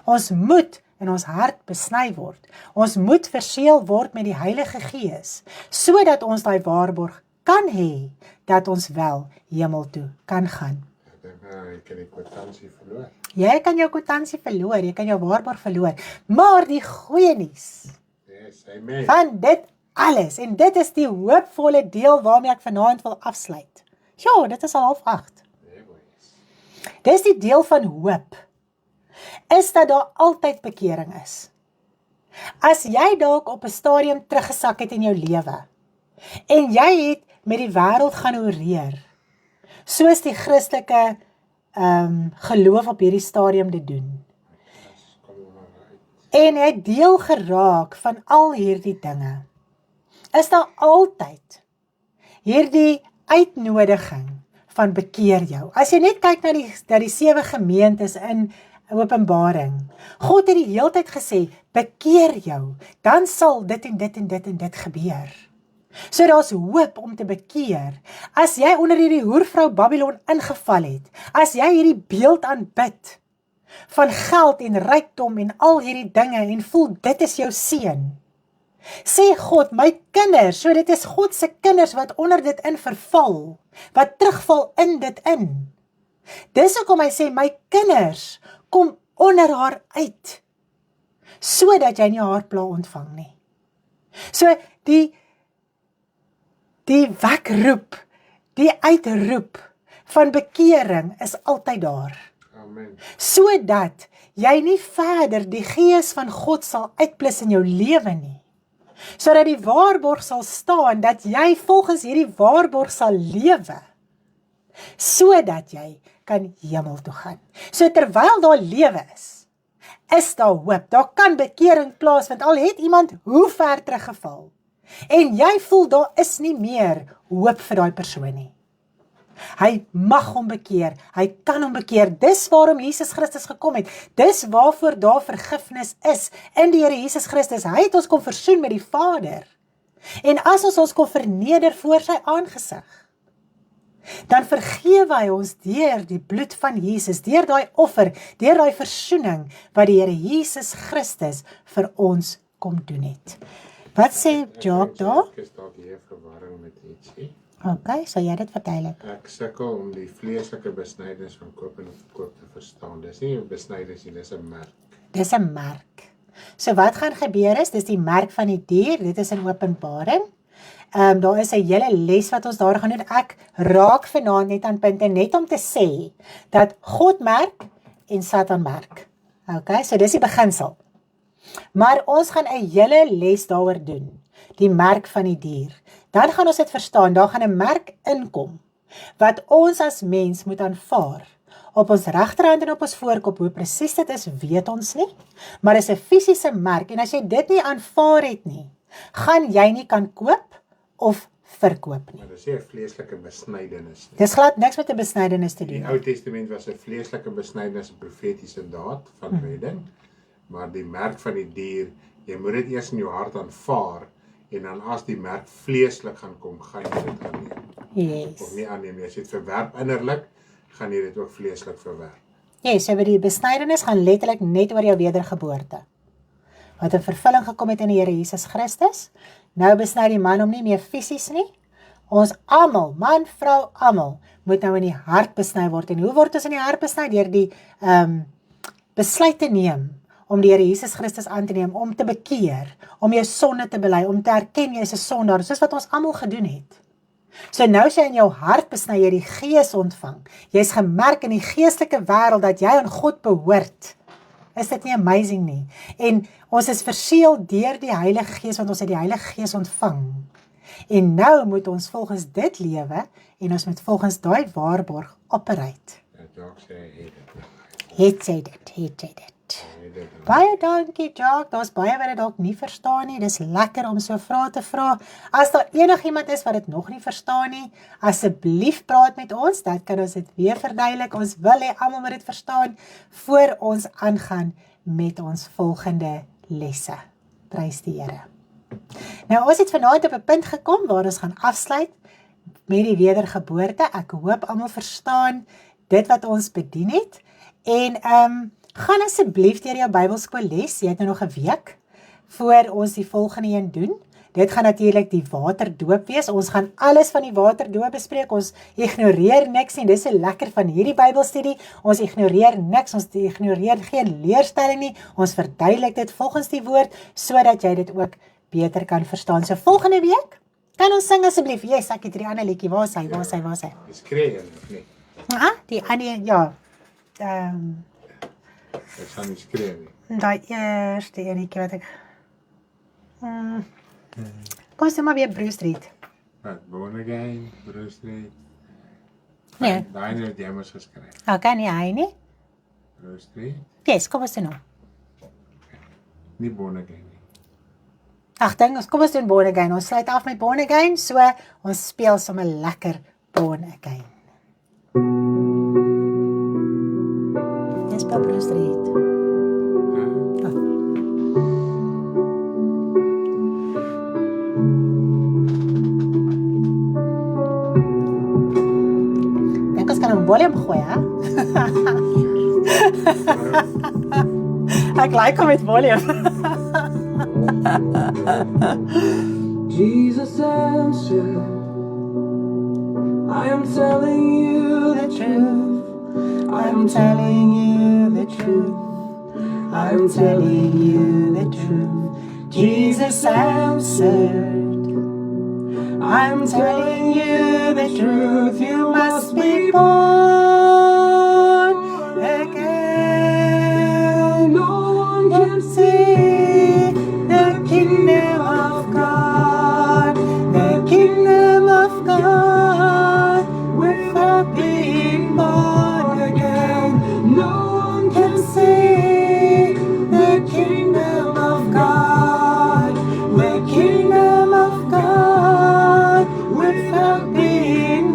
Ons moet in ons hart besny word. Ons moet verseël word met die Heilige Gees, sodat ons daai waarborg kan hê, dat ons wel hemel toe kan gaan. Ek dink, jy kan die kwitansie verloor. Jy kan jou kwitansie verloor, jy kan jou waarborg verloor, maar die goeie nuus Yes, amen. van dit alles, en dit is die hoopvolle deel waarmee ek vanaand wil afsluit. Ja, dit is al 7:30. Nee, boys. Dis die deel van hoop, is dat daar altyd bekering is. As jy dalk op 'n stadium teruggesak het in jou lewe, en jy het met die wêreld gaan oreer, soos die Christelike geloof op hierdie stadium dit doen, Kom maar uit. en het deel geraak van al hierdie dinge, is daar altyd hierdie uitnodiging van bekeer jou. As jy net kyk na die 7 gemeentes in Openbaring, God het die hele tyd gesê, bekeer jou, dan sal dit en dit en dit en dit gebeur. So daar's hoop om te bekeer. As jy onder hierdie hoervrou Babylon ingeval het, as jy hierdie beeld aanbid, van geld en rykdom en al hierdie dinge, en voel dit is jou seën, sê God, my kinders, so dit is God se kinders wat onder dit in verval, wat terugval in dit in. Dis hoekom hy sê, my kinders, kom onder haar uit, sodat jy nie haar pla ontvang nie. So die wekroep, die uitroep van bekering is altyd daar, Amen. sodat jy nie verder die Gees van God sal uitblus in jou lewe nie, sodat die waarborg sal staan, dat jy volgens hierdie waarborg sal lewe, sodat jy kan hemel toe gaan. So terwyl daar lewe is daar hoop, daar kan bekering plaasvind, al het iemand hoe ver teruggeval, en jy voel daar is nie meer hoop vir daai persoon nie. Hy mag hom bekeer, hy kan hom bekeer, dis waarom Jesus Christus gekom het, dis waarvoor daar vergifnis is, in die Here Jesus Christus, hy het ons kom versoen met die Vader, en as ons kom verneder voor sy aangesig, dan vergewe hy ons deur die bloed van Jesus, deur daai offer, deur daai versoening, wat die Here Jesus Christus vir ons kom doen het. Wat sê Job daar? Ek is dalk hier verwarring met ietsie. Ok, sal jy dit verduidelik? Ek sukkel om die vleeslike besnydenis van koop en verkoop te verstaan. Dis nie 'n besnydenis nie, dis 'n merk. Dis 'n merk. So wat gaan gebeur is, dis die merk van die dier, dit is in Openbaring. Daar is 'n hele les wat ons daar gaan doen. Ek raak vanaand net aan punte, net om te sê, dat God merk en Satan merk. Ok, so dis die beginsel. Maar ons gaan 'n hele les daaroor doen, die merk van die dier. Dan gaan ons dit verstaan, daar gaan 'n merk inkom, wat ons as mens moet aanvaar. Op ons regterhand en op ons voorkop, hoe presies dit is, weet ons nie, maar is 'n fisiese merk, en as jy dit nie aanvaar het nie, gaan jy nie kan koop of verkoop nie. Maar dis nie 'n vleeslike besnydenis nie. Dis glad niks met 'n besnydenis te Die doen. Ou Testament was 'n vleeslike besnydenis, 'n profetiese daad van redding. maar die merk van die dier, jy moet dit eers in jou hart aanvaar, en dan as die merk vleeslik gaan kom, gaan jy dit aanneem. Yes. Of nie aanneem, as jy dit verwerp innerlik, gaan jy dit ook vleeslik verwerp. Ja, so by die besnydenis gaan letterlik net oor jou wedergeboorte. Wat in vervulling gekom het in die Here Jesus Christus. Nou besny die man hom nie meer fisies nie. Ons almal, man, vrou, almal, moet nou in die hart besny word. En hoe word ons in die hart besny? Deur die besluit te neem om die Here Jesus Christus aan te neem, om te bekeer, om jou sonde te bely, om te erken jy is 'n sondaar, soos wat ons almal gedoen het. So nou as jy in jou hart besny, jy die Gees ontvang. Jy's gemerk in die geestelike wêreld dat jy aan God behoort. Is dit nie amazing nie? En ons is verseël deur die Heilige Gees, want ons het die Heilige Gees ontvang. En nou moet ons volgens dit lewe, en ons moet volgens daai waarborg operate. Ja, Jacques sê, het Het dit. Baie dankie, Jacques, daar's baie wat dit dalk nie verstaan nie, dis lekker om so vrae te vra. As daar enigiemand is wat dit nog nie verstaan nie, asseblief praat met ons, dat kan ons dit weer verduidelik, ons wil hê almal moet dit verstaan, voor ons aangaan met ons volgende lesse. Prys die Here. Nou, ons het vanaand op 'n punt gekom, waar ons gaan afsluit met die wedergeboorte. Ek hoop almal verstaan dit wat ons bedien het, en gaan asseblief deur jou Bybelskool les, jy het nou nog 'n week, voor ons die volgende een doen. Dit gaan natuurlik die waterdoop wees, ons gaan alles van die waterdoop bespreek, ons ignoreer niks nie, dis so lekker van hierdie Bybelstudie, ons ignoreer niks, ons ignoreer geen leerstelling nie, ons verduidelik dit volgens die woord, sodat jy dit ook beter kan verstaan. So volgende week, kan ons sing asseblief, yes, ek het hierdie ander liedjie, waar is hy? jy skree jy of nie? Die ander, ja, Ek sal nie skree nie. daai eerste enetjie wat ek, kom ons doen maar weer Bruce Street. Wat, Born Again, Bruce Street. Nee. Daai ene het jy mos geskryf. Kan nie hy nie? Bruce Street, Yes, kom ons doen nou. nie Born Again nie. Ag, kom ons doen Born Again. Ons sluit af met Born Again, so ons speel sommer lekker Born Again. Jy speel Bruce Street. Dink ons kan 'n volume gooi, hè? Ek like hom met volume. Jesus answered, I am telling you the truth. I am telling you the truth. I am telling you the truth. Jesus answered, I am telling you the truth. You must be born again. No one can see the kingdom of God, the kingdom of God, without being born again. No one can see the kingdom of God, the kingdom of God, without being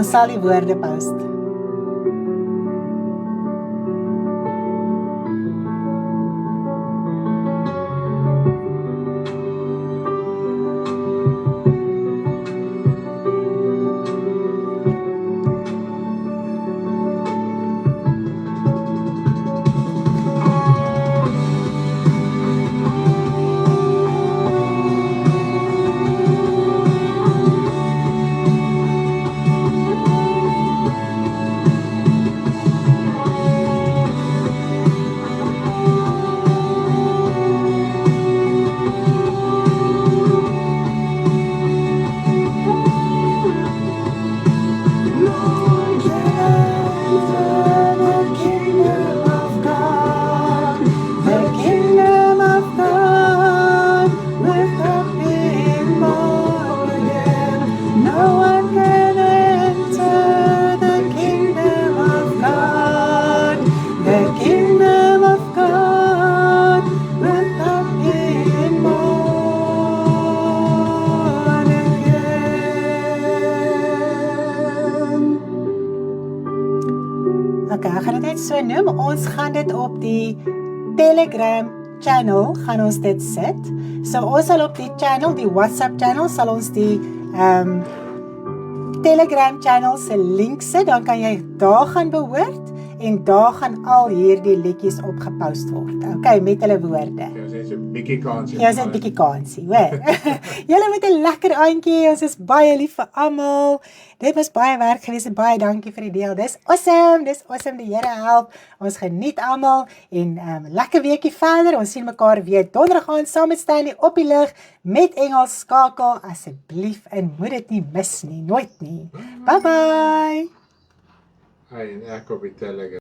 Ons sal die woorde post. Okay, ek gaan dit net so noem. Ons gaan dit op die Telegram channel gaan ons dit sit. So ons sal op die channel, die WhatsApp channel, sal ons die Telegram channel se link sit, dan kan jy daar gaan behoort en daar gaan al hierdie liedjies opgepost word. Okay, met hulle woorde. Ja, ons het so 'n bietjie kansie. Ja, ons het 'n bietjie kansie, hoor. Julle met 'n lekker aandjie. Ons is baie lief vir almal. Dit was baie werk geweest en baie dankie vir die deel. Dis awesome, die Here help. Ons geniet almal en lekker weekie verder. Ons sien mekaar weer donderdag aand saam met Stanley op die lig met Engels skakel asseblief en moet dit nie mis nie, nooit nie. Bye bye. Hy en ek op die Telegram.